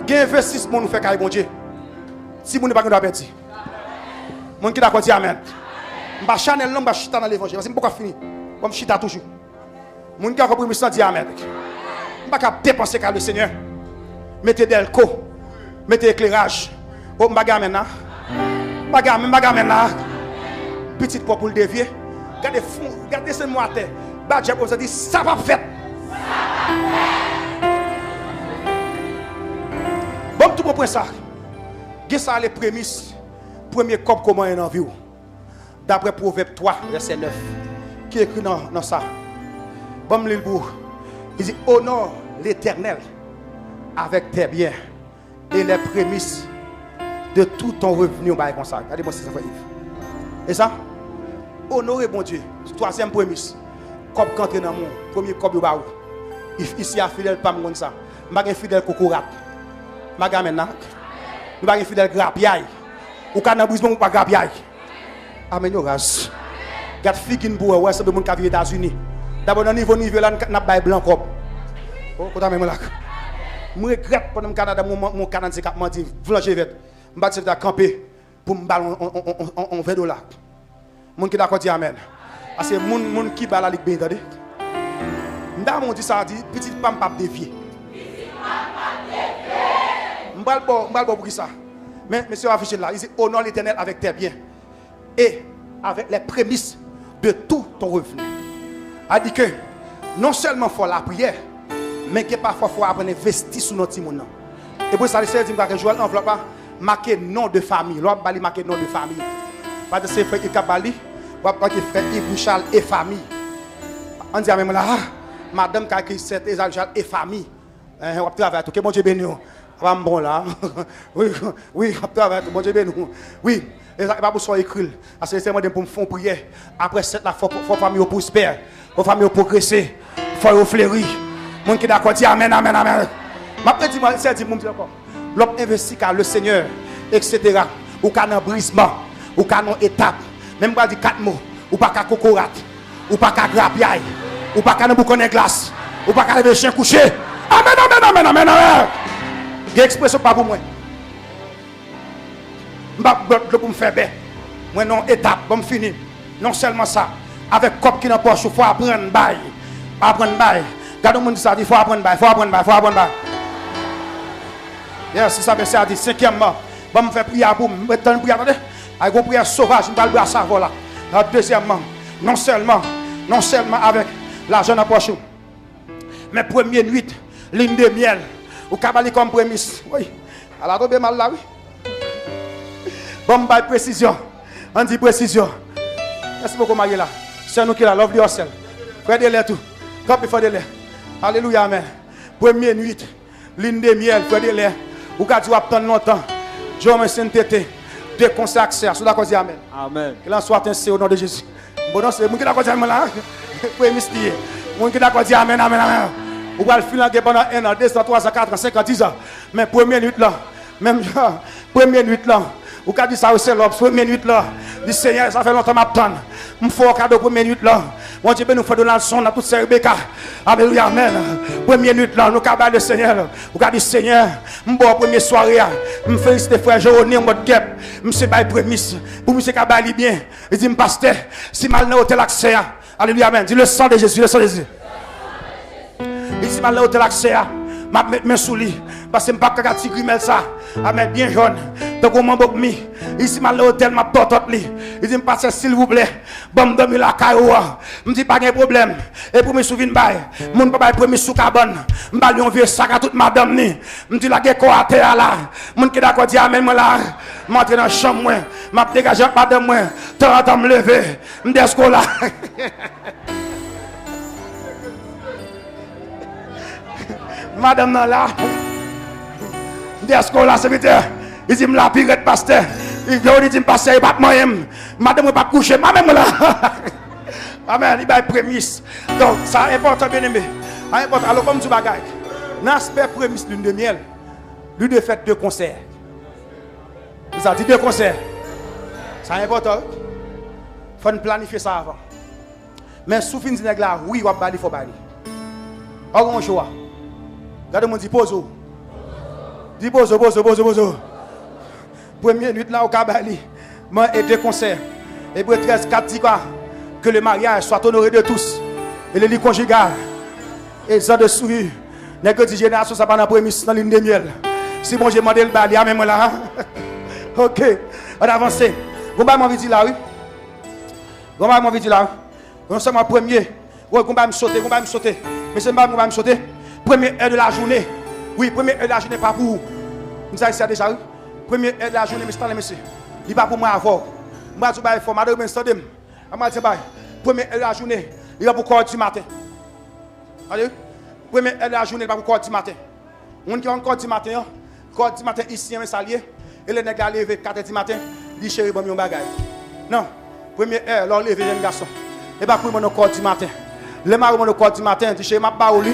Il y a investissement pour nous faire carré bon Dieu. Si vous ne pouvez pas perdre. Mon qui d'accord dit amen. Je vais chanter l'homme, je vais chita dans l'évangile. Je ne peux pas finir. Je vais chita toujours. Mon qui a compris, je dit amen. Je ne peux pas dépenser car le Seigneur. Mettez delco. Mettez éclairage. Oh, bagamen là. Bagamen là. Petite pour le dévier. Regardez ce mot à terre. Badja vous a dit ça va faire. Bon, tout pour ça. Qu'est-ce ça les prémices? Premier corps comment est en vie. D'après Proverbe 3, verset 9. Qui est écrit dans ça? Bon, il dit honore l'Éternel avec tes biens et les prémices de tout ton revenu. Comme ça. Regardez-moi si ça fait. Et ça? Honorer bon Dieu. Troisième prémisse. Comme quand dans mon premier corps de baou. Ici, à fidèle, pas comme ça. Je ne suis pas fidèle cocorat. Je ne suis pas fidèle grapiaille. Ou quand on brise, pas grapiaille. Amen, yo ras. Gat figin pour ouais, c'est de monde qui vit aux États-Unis. D'abord, dans niveau là, n'a pas blanc comme. Oh, quand même là. Je regrette pendant le Canada, mon Canadien qui m'a dit, flancher vite. Je vais te camper pour me battre en $20. Mon qui d'accord dit amen. Parce que mon qui bat la ligue bien, attendez. M'dam dit ça dit petit pam pap dévier. Petit pam pap dévier. M'bal pour qui ça. Mais monsieur affiché là, il dit honore l'Éternel avec tes biens et avec les prémices de tout ton revenu. A dit que non seulement faut la prière, mais que parfois faut apprendre à investir sur notre monde. Et pour ça, le Seigneur dit que Joël enveloppe pas marquer nom de famille. L'autre bali marquer nom de famille. Pas de ses frères et Kabali, ou pas que frère Yves Charles et famille. On dit même là, madame qui a écrit cette Charles et famille. On va travailler tout. Que bon Dieu bénisse. Pas bon là. Oui, on va travailler. Bon Dieu bénisse. Oui. Et ça pas pour soit écrit. Parce que c'est moi pour me faire prière. Après cette là, faut famille prospère, faut famille progresser, faut fleurir. Mon qui d'accord dit amen amen amen. M'a dit moi c'est dit mon encore. L'homme investit car le Seigneur etc. Ou qu'un brisement, ou qu'un étape. Même pas dit 4 mots, ou pas qu'à cocorat, ou pas qu'à grapiaille, ou pas qu'à boucon de glace, ou pas qu'à lever chien couché. Amen amen amen amen amen. J'ai expression pas pour moi. Je pour me faire bien. Moi non étape, bon fini. Non seulement ça, avec cop qui dans poche, il faut apprendre bail. Apprendre bail. Regardez monde ça dit faut apprendre bail, faut apprendre bail, faut apprendre bail. Yes, c'est ça mais ça dit cinquièmement, bon me faire prière pour me mettre dans prière attendez. Avec une prière sauvage, je vais le savoir là. Deuxièmement, non seulement avec l'argent dans poche. Mais première nuit, ligne de miel, ou cabali comme prémisse. Oui. À la tombe mal là oui. Bon, précision. On dit précision. Merci beaucoup, Marie là. C'est nous qui la love yourself. Frère de l'air tout. Comme il faut de l'air. Alléluia, amen. Première nuit, ligne de miel, frère de l'air. Ou quand tu vas attendre longtemps. Dieu me sainteté. De consacrer. Sous la cause, amen. Amen. Qu'il en soit ainsi au nom de Jésus. Bon, non, c'est moi qui d'accord dit amen là. Premier mystique. Moi qui d'accord dit amen, amen, amen. Ou va le filer pendant 1 an, 2 ans, 3 ans, 4 ans, 5 ans, 10 ans. Mais première nuit là. Même première nuit là. Ou quand dit ça aussi l'homme, première nuit là, dit Seigneur, ça fait longtemps que m'attends. Me faut un cadeau première nuit là. Mon Dieu nous fait de la leçon à toutes ces Rebecca. Alléluia, amen. Première nuit là, nous cabal le Seigneur. Ou quand dit Seigneur, m'bois première soirée, me félicite frère Jérôme mode guêpe, m'se bail prémisse pour monsieur cabali bien. Il dit pasteur, si mal dans hôtel accès. Alléluia, amen. Dis le sang de Jésus, le sang de Jésus. Il dit mal dans hôtel accès. Je vais mettre mes souliers parce que je ne peux pas tigrimel ça. Amen, bien jaune. Donc, on m'a mis. Ici, je vais l'hôtel, je vais il dit, passe s'il vous plaît. Bon, je vais la caïoua. Je dis, pas de problème. Et pour me souvenir, je ne peux pas premier sous cabane. Je vais lui vieux sac à toute madame. Je dis, la gueule à terre là. Je suis d'accord, dit, amen, moi là. Je suis dans la chambre, je vais dégager madame, moi. Je vais me lever. Je suis là. Madame nan là, d'esco là, serviteur, il dit la pirate pasteur, il dit pasteur, il pas moi madame pas coucher, madame là. Amen, il va prémisse. Donc ça important bien aimé. Important alors comme tu bagaille. L'aspect prémisse lune de miel, lui de fait 2 concerts. Ça dit 2 concerts. Ça important. Faut planifier ça avant. Mais sous fin de là, oui, on va bali faut bali. On choix. Regardez-moi, dis pose. Dis pose. Première nuit là au Kabali, moi et 2 concerts. Et pour 13, 4 dit quoi? Que le mariage soit honoré de tous. Et le lit conjugal. Et ça de souris. N'est que 10 générations, ça pas dans la prémisse dans l'île de miel. Si bon, j'ai demandé le bali, à même là. Ok, on avance. Vous m'avez envie de dire là, oui? Vous m'avez envie de dire là, oui? Non seulement premier. Oui, vous m'avez me sauter. Mais c'est pas vous m'avez me sauter. Première heure de la journée. Oui, première heure de la journée, pas pour vous. Vous savez ça déjà, oui? Première heure de la journée, monsieur. Il n'est pas pour moi avant. Moi, je vais faire madame, je vais première heure de la journée, il va pour corps du matin. Allez? Première heure de la journée, il va pour corps du matin. On qui a encore du matin, ici, un salier, et le nègre a levé 4 h du matin, il dit chérie, bon, mon bagage. Non, première heure, l'on levé, jeune garçon. Et pas pour mon corps du matin. Le mari, mon corps du matin, il dit chérie, ma baouli.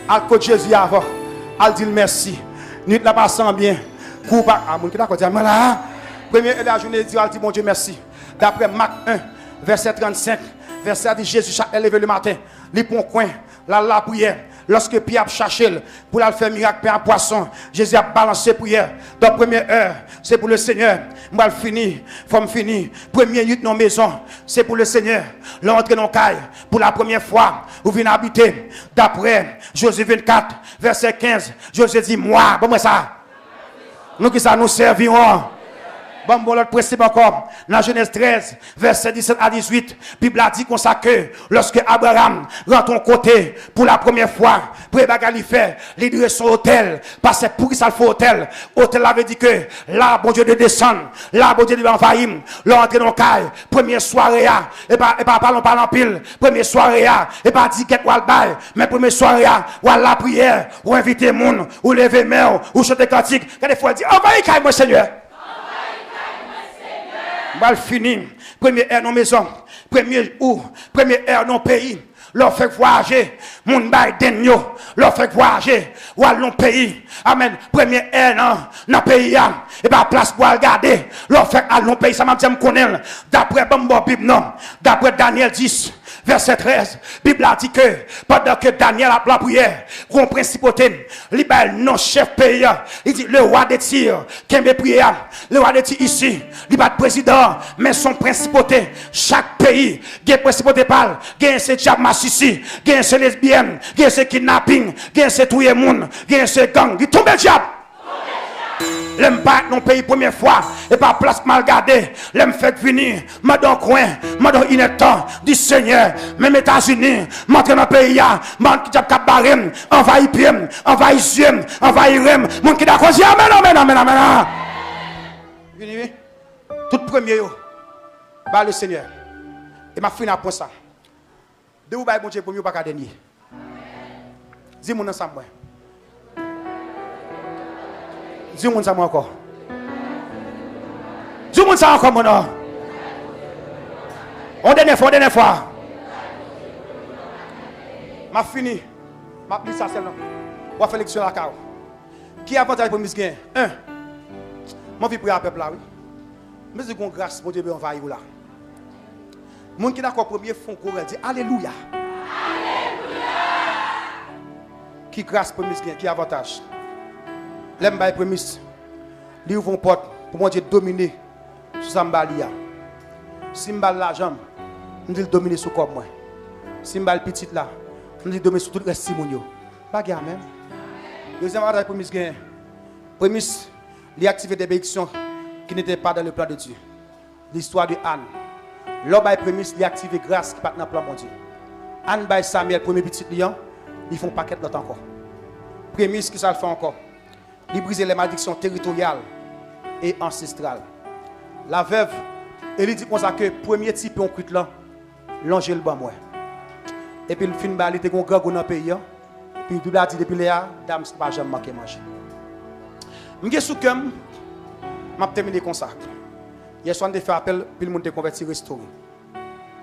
Al côté Jésus avant. Al dit merci. Nuit la passant bien. Coupa. Ah, mon qui d'accord dire là. Première la journée dit al dit mon Dieu merci. D'après Marc 1 verset 35, verset dit Jésus chaque levé le matin, il prend coin, la prière. Lorsque Pierre a cherché pour la faire miracle, pain à poisson, Jésus a balancé prière. Dans la première heure, c'est pour le Seigneur. Moi, je finis, faut me finir. Première nuit dans la maison, c'est pour le Seigneur. L'entrée dans le caille, pour la première fois, vous venez habiter. D'après Josué 24, verset 15, Josué dit, moi, bon, moi ça. Nous qui ça nous servirons. Bon, l'autre principe encore, dans Genèse 13, verset 17 à 18, la Bible a dit comme ça que lorsque Abraham rentre en côté pour la première fois, pour bagarre faire, il doit son hôtel, parce que pour qui ça le fait hôtel, hôtel avait dit que là, bon Dieu de descendre, là, bon Dieu de envahir, l'entrée dans le caille, première soirée, et pas parlons pas en pile, première soirée, et pas dit qu'est-ce qu'on bail, mais première soirée, ou la prière, ou inviter monde, ou lever main, ou chanter cantique, quand il faut dire, envahis caille, mon Seigneur. Mal fini, première air dans maison, première air dans pays, leur fait voyager, mon bail denyo, leur fait voyager, ou à l'on pays, amen, première air dans pays, et pas place pour regarder, leur fait à l'on pays, ça m'a dit me connaître, d'après Bambo Bible non, d'après Daniel 10, verset 13, Bible a dit que pendant que Daniel a la prière, grand principauté, libère non chef pays, il dit le roi de Tyr, qui aime prière, le roi de Tyr ici, il pas de président, mais son principauté, chaque pays, qui est principauté parle, qui est ce diable massissi, qui est ce lesbienne, qui est ce kidnapping, qui est ce touye moun, qui est ce gang, qui tombe le diable. L'aime pas dans pays première fois et pas place mal gardée. L'aime fait venir, madame coin, madame ineptant du Seigneur, même États-Unis, montre dans le pays, man qui cap barem, envahit piem, envahit ziem, envahit rem, mon qui d'accord, amen, amen, amen, amen. Vini, tout premier yo, bah le Seigneur. Et ma fin après ça. De vous bail bon Dieu premier pas qu'à dernier. Dis-moi ensemble moi. Dis-moi ça encore. Dis-moi ça encore mon nom. On dernière fois. M'a fini. M'a dit ça seulement. On va faire l'élection à la carte. Qui a avantage pour miskin? 1. Moi vie pour le peuple là oui. Mais c'est qu'on grâce mon Dieu ben envahir là. Moun qui d'accord premier fond courant dit alléluia. Alléluia. Qui grâce pour miskin, qui avantage? L'aime bail prémisse. Li ouvre une porte pour mon Dieu dominer sur Sambalia. Si m'bal l'argent, on dit dominer sur corps moi. Si m'bal petit là, on dit dominer sur tout le reste simonio. Pas gain même. Deuxième avantage prémisse gain. Prémisse, li activer des bénédictions qui n'étaient pas dans le plan de Dieu. L'histoire de Anne. L'homme bail prémisse, li activer grâce qui pas dans le plan de Dieu. Anne bail Samuel premier petit lion, ils font paquet d'autres encore. Prémisse qui ça le fait encore. Il brise les malédictions territoriales et ancestrales. La veuve, elle dit comme ça que premier type on quitte là, l'angèle ba moi. Et puis le fin ba il était un grand dans le pays. Puis Bible a dit depuis là, dame c'est pas jamais manquer manger. M'gè sou cœum, m'a terminé comme ça. Hier soir on a fait appel puis le monde te converti restauré.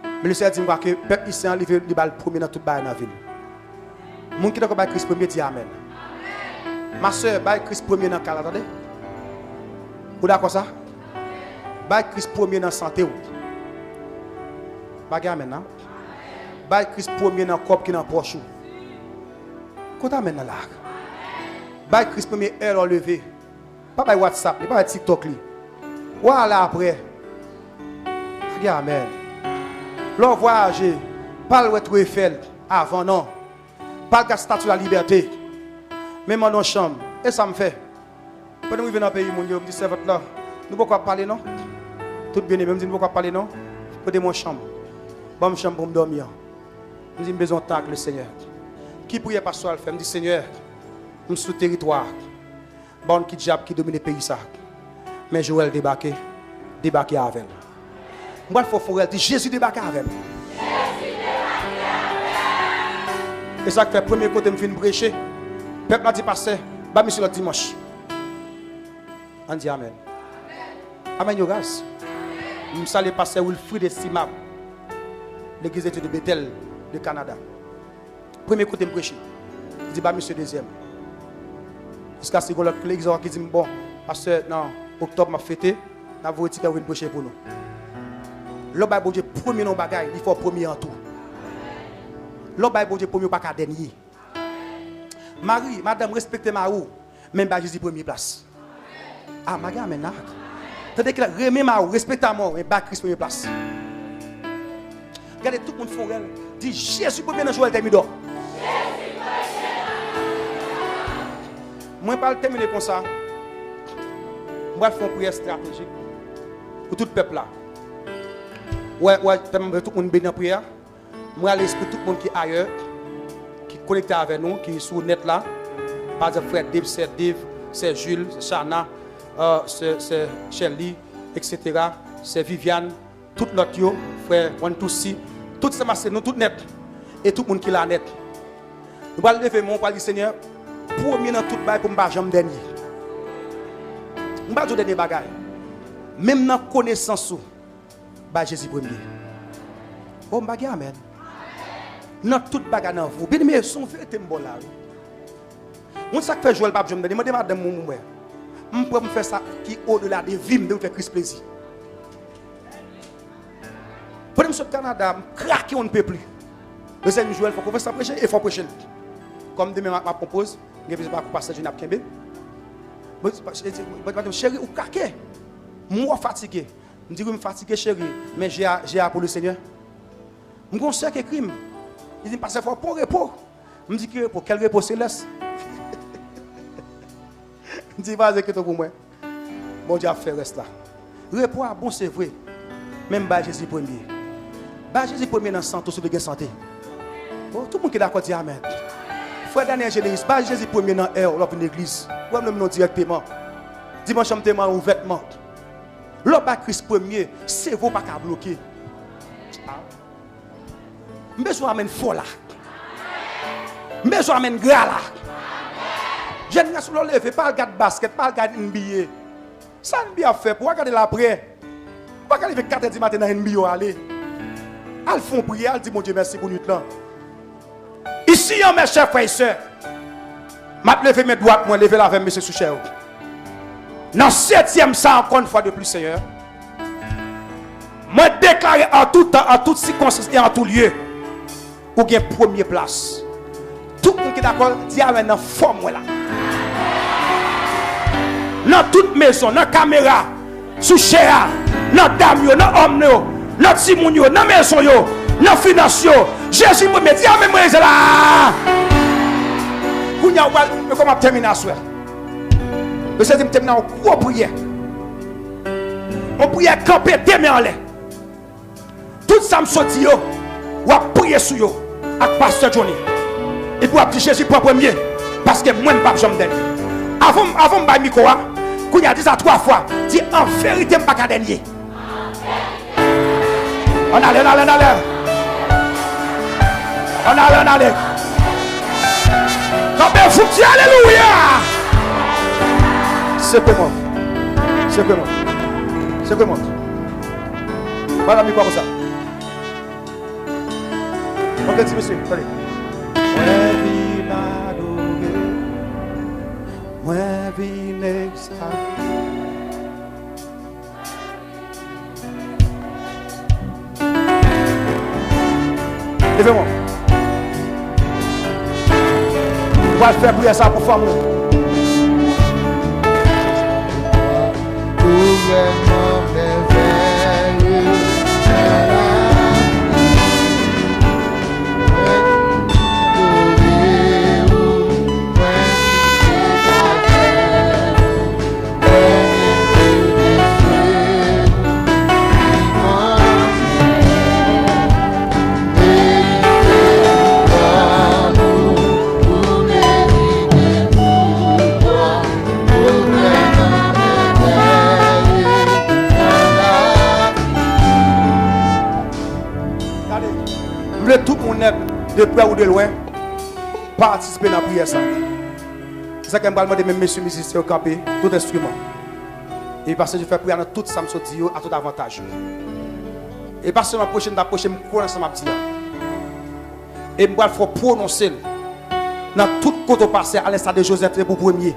Mais le Seigneur dit que le peuple ici en livre il va le premier dans toute baie dans la ville. Moun qui d'accord ba Christ premier dit amen. Ma soeur, bail Christ premier dans le cas, attendez. Vous d'accord ça? Bail Christ premier dans la santé. Bagarre maintenant. Bail Christ premier dans le corps qui est dans le poche. Quand tu amènes là. Bail Christ premier heure enlevé. Pas bail WhatsApp, pas bail TikTok. Voilà après. Regarde, amen. L'on voyager. Pas le retrouver Eiffel avant, non. Pas le statue de la liberté. Même dans la chambre. Et ça me fait. Quand nous venons dans le pays, mon Dieu, me dit c'est votre là. Nous ne pouvons pas parler, non? Tout bien, même si nous ne pouvons pas parler, non? Prenez mon chambre. Bonne chambre pour me dormir. Je dis, besoin de temps avec le Seigneur. Qui prie par soi, elle me dit, Seigneur, nous sommes sur le territoire. Bon, qui diable qui domine le pays, ça. Mais Joël débarqué avec elle. Moi, il faut faire, dit, Jésus débarqué avec elle. Et ça fait le premier côté, je me prêcher. Le peuple a dit, pasteur, bah, monsieur le dimanche. On dit amen. Amen, yo grâce. Je salue le pasteur Wilfried Estimable, l'église de Bethel, de Canada. Premier côté, je prêcher. dit, bah, monsieur deuxième. Jusqu'à ce que l'autre collègue qui dit, bon, parce que non, octobre m'a fêté, n'a pas voulu une prochaine pour nous. Le Bible dit, premier non bagaille, il faut premier en tout. Le Bible dit, premier pas qu'à dernier. Marie, madame, respectez ma roue, même pas Jésus première place. Ah, ma gars, maintenant. Tandis que remets ma roue, respectez moi, mais pas Christ première place. Regardez tout le monde font elle. Dit Jésus premier dans Joël Termidor. Moi, je ne vais pas terminer comme ça. Je vais faire une prière stratégique pour tout le peuple là. Ouais, tout le monde béni dans la prière. Moi, à l'esprit, tout le monde qui est ailleurs, qui est connecté avec nous, qui est sur le net là. Par exemple, frère Dave, c'est Jules, c'est Chana, c'est Shelly, etc. C'est Viviane, tout notre yo, frère Wantoussi, tout ça, c'est nous, tout net. Et tout le monde qui est là net. Nous allons lever mon dire Seigneur, premier dans tout le monde pour ne pas jamais dernier. Nous ne pas dire dernier bagaille. Même dans la connaissance, Jésus premier. Oh, je amen. Dans tout le bagaille dans vous. Bien aimé, son vérité bon là. On sait que fait Joël Pape, je me demande madame mon frère. Je peux me faire ça qui au-delà des vies, de faire Christ plaisir. Pour me sur le Canada, craquer on ne peut plus. Le Seigneur Joël, il faut qu'on fasse prêcher et il faut prêcher. Comme demain ma propose, je ne vais pas passer du napkembe. Madame chérie, ou craquer. Moi fatigué. Je dis que je suis fatigué chérie, mais j'ai pour le Seigneur. Je me sais que crime. Il dit parce qu'il faut pour repos. Je me dis que pour quel repos céleste. Je dis vas-y que pour moi. Mon Dieu a fait reste là. Repos à bon c'est vrai. Même bas Jésus premier. Bas Jésus premier dans santé sur de santé. Oh, tout le monde qui est d'accord dit amen. Frère Daniel Généris, bas Jésus premier dans l'air dans l'église. Ou même non directement. Dimanche je me ouvertement. Le bas Christ premier, c'est vous pas qu'à bloquer. Besoin amène fort là. Besoin amène gras là. Jeune gars sur le lever, pas regarder basket, pas regarder NBA. Ça NBA fait pour regarder l'après. Pas regarder 4h du matin dans NBA aller. Al font prier, al dit mon Dieu merci pour nuit là. Ici mes chers frères et sœurs. M'a lever mes droites, moi lever la avec monsieur Soucher. Dans 7e ça encore une fois de plus Seigneur. Moi déclarer en tout temps, en toute circonstance et en tout lieu. Ou bien première place. Tout le monde qui est d'accord, dit avec une forme là. Dans toute maison, dans caméra, sous chéa, dans dame, dans homme, dans timoun, dans maison, dans finance, Jésus me dit avec moi là. Comment terminer à soir? Le Seigneur me termine en gros prière. On prière camper des mains en l'air. Tout ça me sortit, ou à prier sur eux. Avec Pasteur Johnny. Et pour dire Jésus pour premier. Parce que moi, je ne peux pas jamais. Avant de faire micro, quand il a dit ça 3 fois, dit en vérité, je ne peux pas dernier. On allait. On allait. Quand vous dites alléluia. C'est comment? Voilà, mais quoi comme ça? On dit monsieur, allez. Levez-moi. On va faire prier ça pour femme. Tout le monde de près ou de loin participer dans la prière. C'est ça que je me demande même messieurs musiciens au campé, tout instrument. Et parce que je fais prière dans tout ça, je dis à tout avantage. Et parce que la prochaine, je vais ensemble. Et je vais prononcer. Dans tout côté passé, à l'instar de Joseph, c'est pour premier.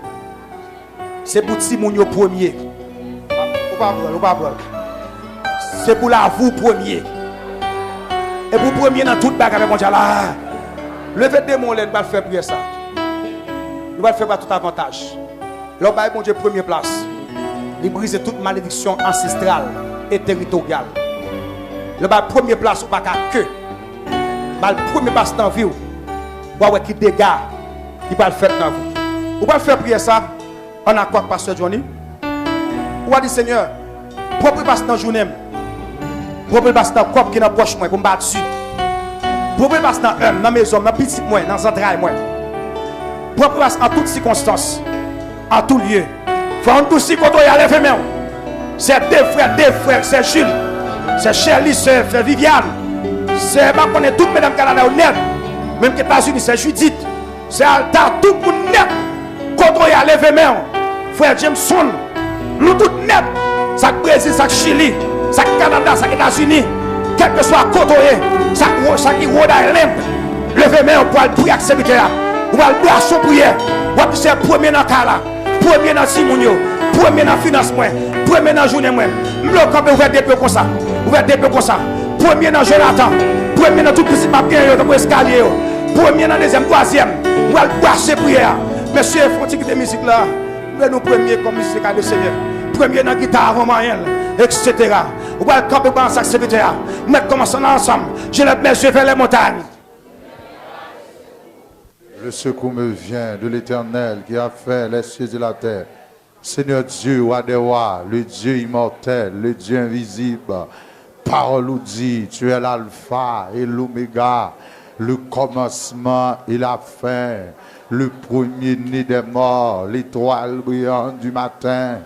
C'est pour Timounio premier. C'est pour la vous premier. Et pour premier dans toute bagarre, mon Dieu là. Levez des mots, nous allons faire prier ça. Nous allons faire par tout avantage. L'homme va mon Dieu première place. Il brise toute malédiction ancestrale et territoriale. Le première place, ou pas que. Le premier place dans la vie, ou qui dégâts, il va le faire dans vous. Vous va faire prier ça. On a quoi, Pasteur Johnny? Ou va dire Seigneur, propre place dans la journée. Propre place dans le corps qui est dans la poche, pour me battre dessus. Propre place dans l'homme, dans mes hommes, dans petit moi, dans les entrailles moi. Propre place en toutes circonstances, en tout lieu. Faut en tout quand on y a levé main. C'est deux frères, c'est Jules, c'est Shirley, c'est Viviane, c'est ma connaît toutes mesdames Canada au net, même que les États-Unis, c'est Judith, c'est Alta, tout pour net. Quand on y a levé main, frère Jameson, nous tout net, ça Brésil, ça Chili, ça Canada, ça États-Unis, quel que soit côté, ça qui Rhode Island, levé main pour aller prier avec serviteur, ou aller prier à prière, ou aller c'est premier dans Kala. Premier dans Simonio, premier dans financement, premier dans journée moi. Le camp ouvert des peu comme ça, ouvert des peu comme ça. Premier dans Jonathan, premier dans tout petit papier dans escalier, premier dans deuxième, troisième. On va passer prière. Monsieur, faut de musique là. Nous premier comme musique à le Seigneur. Premier dans guitare romanienne, etc. On va camper dans sa secrétaire. Mettre commencer ensemble. Je lève mes yeux vers les montagnes. Le secours me vient de l'Éternel qui a fait les cieux et la terre. Seigneur Dieu, roi des rois, le Dieu immortel, le Dieu invisible. Parole ou dit, tu es l'alpha et l'oméga, le commencement et la fin, le premier-né des morts, l'étoile brillante du matin.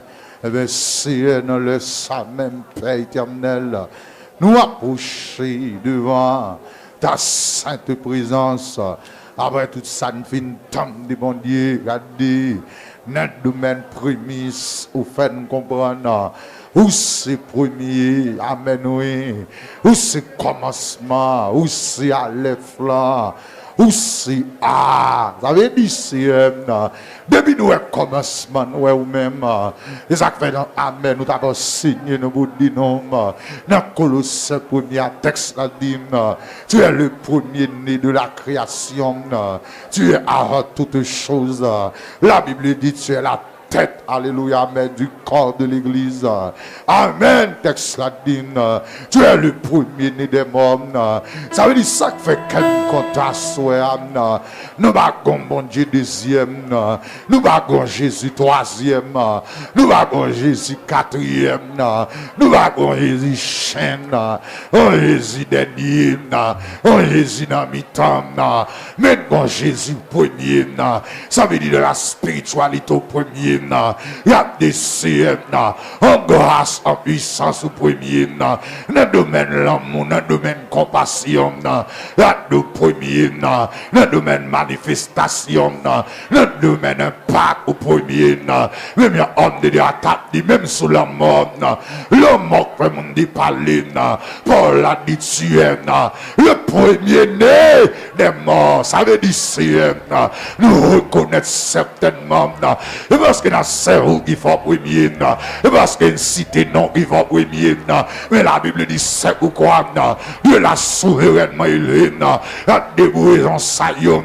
Eh bien, c'est dans le sang même, Père éternel, nous approcher devant ta sainte présence. Après tout ça, nous faisons tant de bon Dieu, regardez, notre domaine prémisse, ou fait nous comprendre, où c'est premier, amen, oui, où c'est commencement, où c'est à l'efflant, où c'est ah, ça veut dire c'est depuis nous commencement nous ou même et ça fait dans amen nous t'avons signé nous vous dit non dans Colossiens premier texte là dit tu es le premier né de la création, tu es avant toutes choses, la Bible dit tu es la tête, alléluia, amen, du corps de l'église. Amen, texte la dit, tu es le premier-né des morts. Ça veut dire ça que fait quel contraste, nous bagons mon Dieu deuxième, nous bagons Jésus troisième, nous bagons Jésus quatrième, nous bagons Jésus chaîne, oh Jésus dernier, oh Jésus dans mi-temps, maintenant Jésus premier, ça veut dire de la spiritualité au premier. Il y a des CM en grâce, en puissance au premier, dans le domaine de l'amour, dans le domaine de compassion, dans le premier, dans le domaine de manifestation, dans le domaine d'impact au premier, même homme de l'attaque, même sous la mort, l'homme mort, comme on dit parler, Paul a dit tu es le premier-né des morts, ça veut dire CM, nous reconnaître certainement, parce que dans le cerveau qui faut premier, parce qu'il y a une cité non qui faut premier, mais la Bible dit c'est pourquoi Dieu l'a souverainement élevé, il y a des brisons saillants,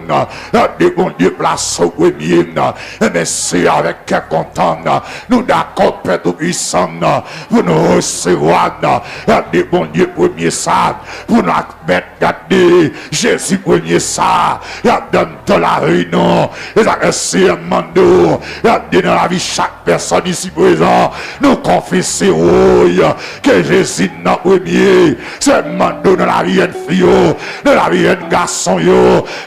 il y a des bons dieux placés au premier, mais c'est avec quel content nous d'accord Père tout-puissant pour nous recevoir, il y a des bons dieux premier ça, pour nous mettre garder Jésus premier ça, il y a dans la réunion, il y a c'est un mando, il y a dans la vie chaque personne ici présent, nous confessons que Jésus est notre premier, c'est mando dans la vie de fille, dans la vie de garçon,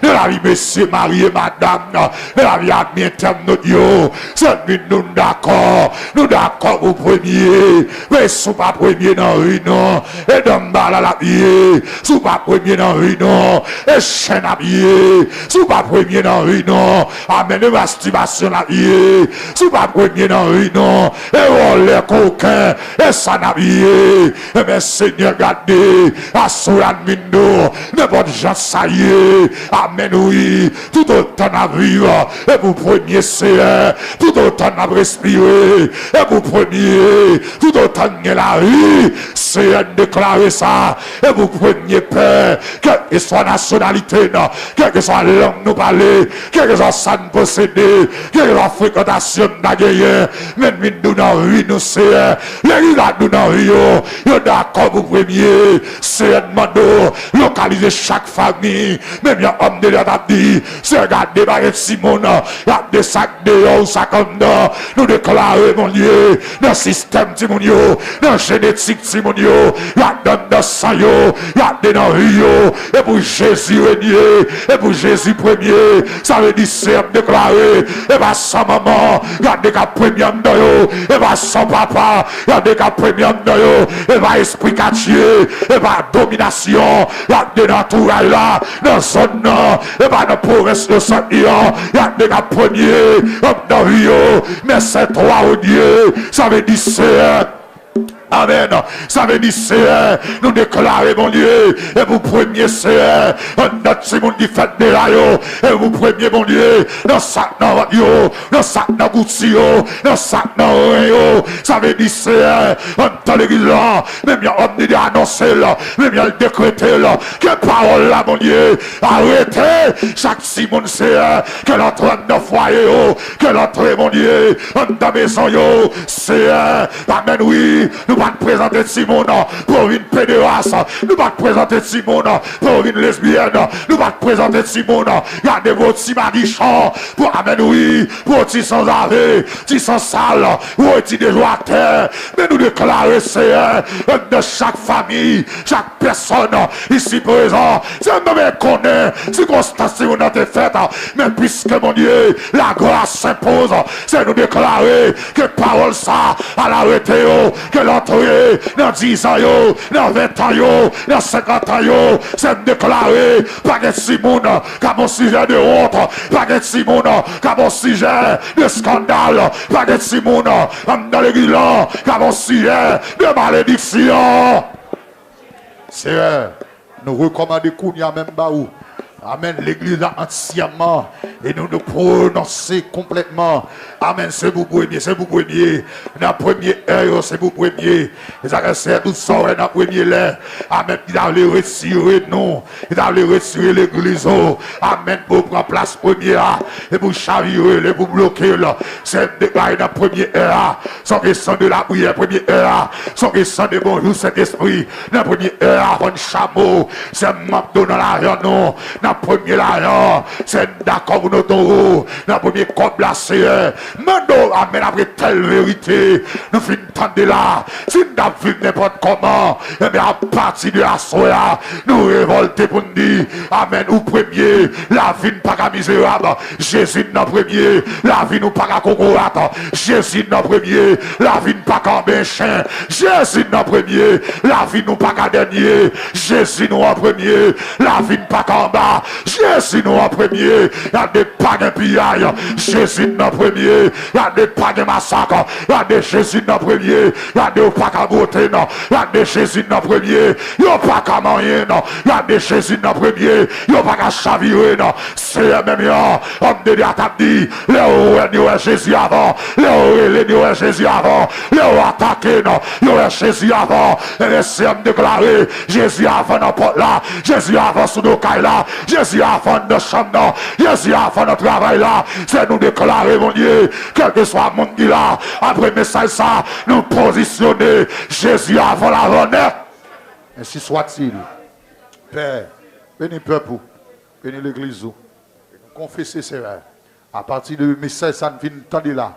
dans la vie monsieur, mari et madame, dans la vie admis internaute, c'est nous d'accord au premier, mais si pas premier dans la réunion, et dans la vie, si pas pas premier dans rue non, et chaîne habillé, sous pas premier dans rue non, amen, de masturbation habillé, sous pas premier dans rue non, et on les coquins, et ça habillé, et bien Seigneur, gardez, à Souran Mindo, n'importe gens ça y est, amen, oui, tout autant à vivre, et vous premier c'est, tout autant à respirer, et vous premier, tout autant à la vie, c'est déclarer ça, et vous preniez peur, quelle que soit la nationalité, quelle que soit la langue nous parler, quelle que soit ça nous posséder, quelle que soit la fréquentation de la même nous dans la vie, nous c'est, les gens nous dans la vie, ils sont d'accord pour premier, c'est un mando, localiser chaque famille, même il y a un homme de l'autre dit, c'est regarder par Simon, il y a des sacs de haut, sacs comme nous déclarer mon Dieu, dans le système Timonio, dans la génétique Timonio, il y a dans sang, il y a des dans Rio, et pour Jésus régner, et pour Jésus premier, ça veut dire c'est déclaré, et pas sans maman, il y a des cas premiers dans yo, et pas sans papa, il y a des cas premiers dans yo, et pas esprit caché, et pas domination, il y a des dans tout là, dans zone non, et pas dans province de Saint-Ian, il y a des cas premiers, dans Rio, mais c'est toi, oh Dieu, ça veut dire c'est amen. Ça veut dire c'est nous déclarer mon Dieu. Et vous premier c'est notre Simon qui fait des rails. Et vous premier mon Dieu. Dans sac dans yo. Dans sac dans goutti yo. Dans sac dans yo. Ça veut dire c'est dans l'église là. Même il y a homme de annoncer là. Même il y a le décréter là. Que parole là mon Dieu. Arrêtez. Chaque Simon c'est qu'elle entre dans le foyer yo. Qu'elle entre mon Dieu. Dans la maison yo. C'est amen oui. Nous pas présenter Simon pour une pédérasse, nous pas présenter Simon pour une lesbienne, nous pas présenter Simon, regardez votre simadichon pour amen oui, pour petit sans arrêt, petit sans sale, pour petit des joies à terre, mais nous déclarer c'est de chaque famille, chaque personne ici présent, c'est même connaît, circonstance si vous n'avez fait, mais puisque mon Dieu, la grâce s'impose, c'est nous déclarer que parole ça, à l'arrêté, que l'entrée dans 10 ans, dans 20 ans, dans 50 ans, c'est déclaré pas de Simon comme un sujet de honte, pas de Simon comme un sujet de scandale, pas de Simon dans l'église comme un sujet de malédiction. C'est vrai, nous recommandons qu'on y a même baou. Amen, l'église entièrement et nous nous prononcer complètement. Amen, c'est vous premier, c'est vous premier. Dans la première heure, c'est vous premier. Et ça c'est tout ça dans la première heure. Amen, il a les retirer nous. Il a les retirer l'église. Amen, pour prendre place première et pour chavirer, et pour bloquer là. C'est déclaré dans la première heure. Sans question de la prière, première heure. Sans question de bonjour, cet esprit. Dans la première heure, avant le chameau. C'est McDo dans l'argent, non. Dans la première l'argent, c'est d'accord pour notre eau. Dans la première code là, c'est Mando, amen, après telle vérité. Nous finissons de là. Si nous avons vu n'importe comment, et bien à partir de la soya, nous révolter pour nous dire, amen, ou premier, la vie n'est pas qu'à misérable. Jésus n'est premier, la vie n'est pas qu'à concourate. Jésus n'est premier, la vie n'est pas qu'à béchin. Jésus n'est premier, la vie n'est pas qu'à dernier. Jésus n'est en premier, la vie n'est pas qu'en bas. Jésus nous en premier, il y a des pages pillailles. Jésus nous en premier, il y a des pages massacres. Il y a des Jésus nous en premier, il y a des pas qu'à beauté, non. Il y a des Jésus nous en premier, il n'y a pas qu'à moyen, non. Il y a des Jésus nous en premier, il n'y a pas qu'à chavirer, non. C'est même là, homme de Dieu t'a dit, les hauts Jésus avant, les hauts Jésus avant, les hauts attaqués, non. Les hauts Jésus avant, et les CM déclaré, Jésus avant dans porte là, Jésus avant sous nos cailles là. Jésus a fait notre chambre, Jésus a fait notre travail là. C'est nous déclarer, mon Dieu, quel que soit le monde qui là, après message ça, nous positionner. Jésus a fait la honneur. Ainsi soit-il. Père, bénis le peuple, bénis l'église, confessez c'est vrai. À partir du message, ça ne vient pas de là.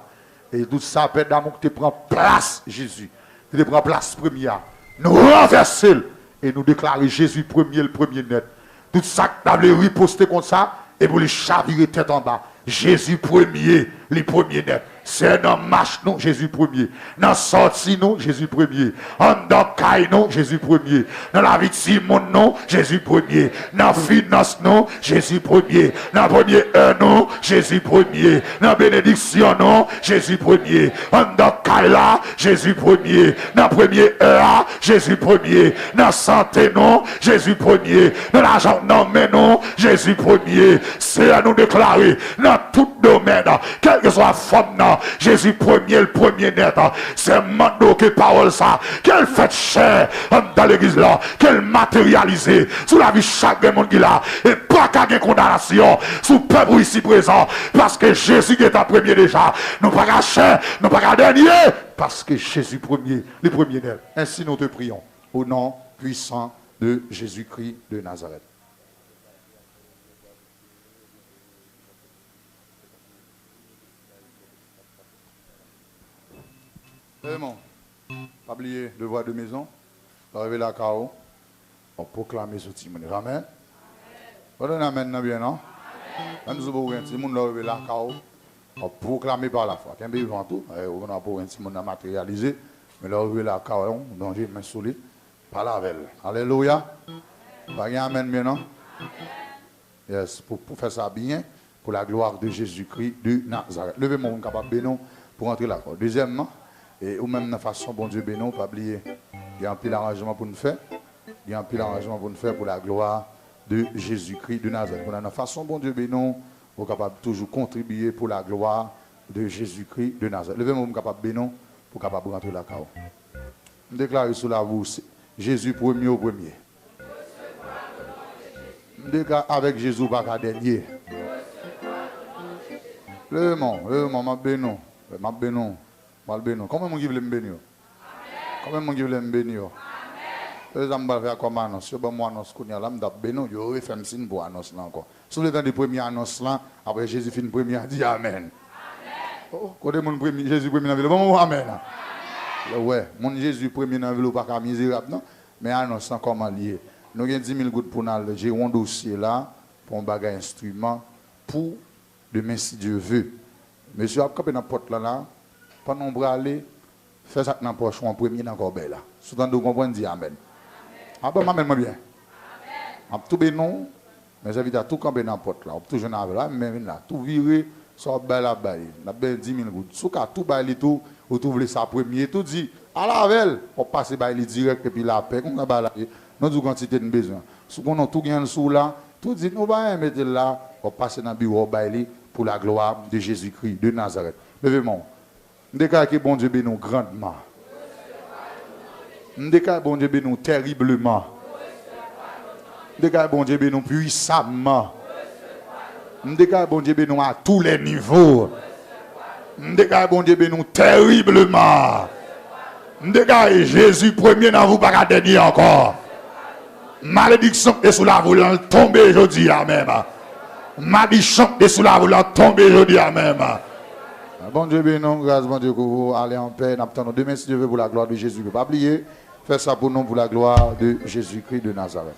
Et tout ça, Père d'amour, tu prends place, Jésus. Tu prends place première. Nous renverser et nous déclarer Jésus premier, le premier net. Tout ça que tu as riposté comme ça, et pour les chavirer tête en bas. Jésus premier, les premiers net. C'est dans marche nous, Jésus premier. Dans sortie nous, Jésus premier. En dans caille nous, Jésus premier. Dans la vie de Simon nous, Jésus premier. Dans finance nous, Jésus premier. Dans premier heure nous, Jésus premier. Dans bénédiction nous, Jésus premier. En dans caille là, Jésus premier. Dans premier heure, Jésus premier. Dans santé nous, Jésus premier. Dans l'argent non mais non, Jésus premier. C'est à nous déclarer dans tout domaine, quelle que soit la forme, Jésus premier, le premier net. C'est maintenant que parole ça, qu'elle fait chair dans l'église là, qu'elle matérialise sous la vie de chaque monde qui là, et pas qu'à une condamnation sous le peuple ici présent, parce que Jésus est en premier déjà, non pas qu'à chair, non pas qu'à dernier, parce que Jésus premier, le premier net. Ainsi nous te prions, au nom puissant de Jésus-Christ de Nazareth. Vraiment, pas oublier de voir de maison, arriver la CAO, on proclame ce timon. Amen. On donne amen bien, non? Même si vous avez un timon, arriver la CAO, on proclame par la foi. Quand vous avez tout, on a pour un timon matérialisé, mais là, arriver la CAO, donc j'ai main solide, par la velle. Alléluia. Pas un amen bien, non? Yes, pour faire ça bien, pour la gloire de Jésus-Christ de Nazareth. Levez-moi, on est capable de bénir pour entrer là. Deuxièmement, et ou même de façon, bon Dieu bénon, pas oublier, il y a un pile arrangement pour nous faire. Il y a un pile arrangement pour nous faire pour la gloire de Jésus-Christ de Nazareth. De façon, bon Dieu bénon, vous êtes capable de toujours contribuer pour la gloire de Jésus-Christ de Nazareth. Levez-moi, capable de bénon, pour capable de rentrer la CAO. Je déclare sous la vous, Jésus premier au premier. Je déclare avec Jésus pas qu'à dernier. Levez-moi, ma bénon, ma bénon. Comment mon Dieu veut me bénir? Comment mon Dieu veut me bénir? Les hommes vont faire comme annonce. Si moi annonce qu'on y a là, m'dap bénir, je vais faire un signe pour annonce là encore. Sous le temps des premières annonces là, après Jésus finit première, dit amen. Oh, quand mon premier Jésus premier dans ville, bon amen. Ouais, mon Jésus premier dans ville pas misérable non, mais annonce comment lié. Nous avons 10 000 gouttes pour nous, j'ai un dossier là pour un bagage instrument pour demain si Dieu veut. Monsieur a capé dans porte là. Pas nombre aller faire ça dans la poche en premier dans corbeille là. Soudan de comprendre dit amen. Ah ben amen moi bien. Amen. Tout bénon, mais j'invite à tout camper dans porte là, toujours dans là, même là, tout virer, ça bail la bail. La bail 10 000 gouttes. Sous cas tout bail tout, ou trouver ça premier, tout dit à la veille, on passe bail direct et puis la paix qu'on a bail là. Nous du quantité de besoin. Sous qu'on a tout gain sous là, tout dit nous va mettre là, on passe dans bureau bail pour la gloire de Jésus-Christ de Nazareth. Levez-moi. Déclare que bon Dieu bénit grandement. Déclare bon Dieu bénit terriblement. Déclare bon Dieu bénit puissamment. Déclare bon Dieu bénit à tous les niveaux. Déclare bon Dieu bénit terriblement. Déclare Jésus premier dans vous pas dernier encore. Malédiction est sous la voulante tomber aujourd'hui à même. Malédiction est sous la voulante tomber aujourd'hui à même. Bon Dieu bénisse, grâce bon Dieu que vous allez en paix. Nous attendons demain si Dieu veut pour la gloire de Jésus. Pas oublier, faites ça pour nous pour la gloire de Jésus-Christ de Nazareth.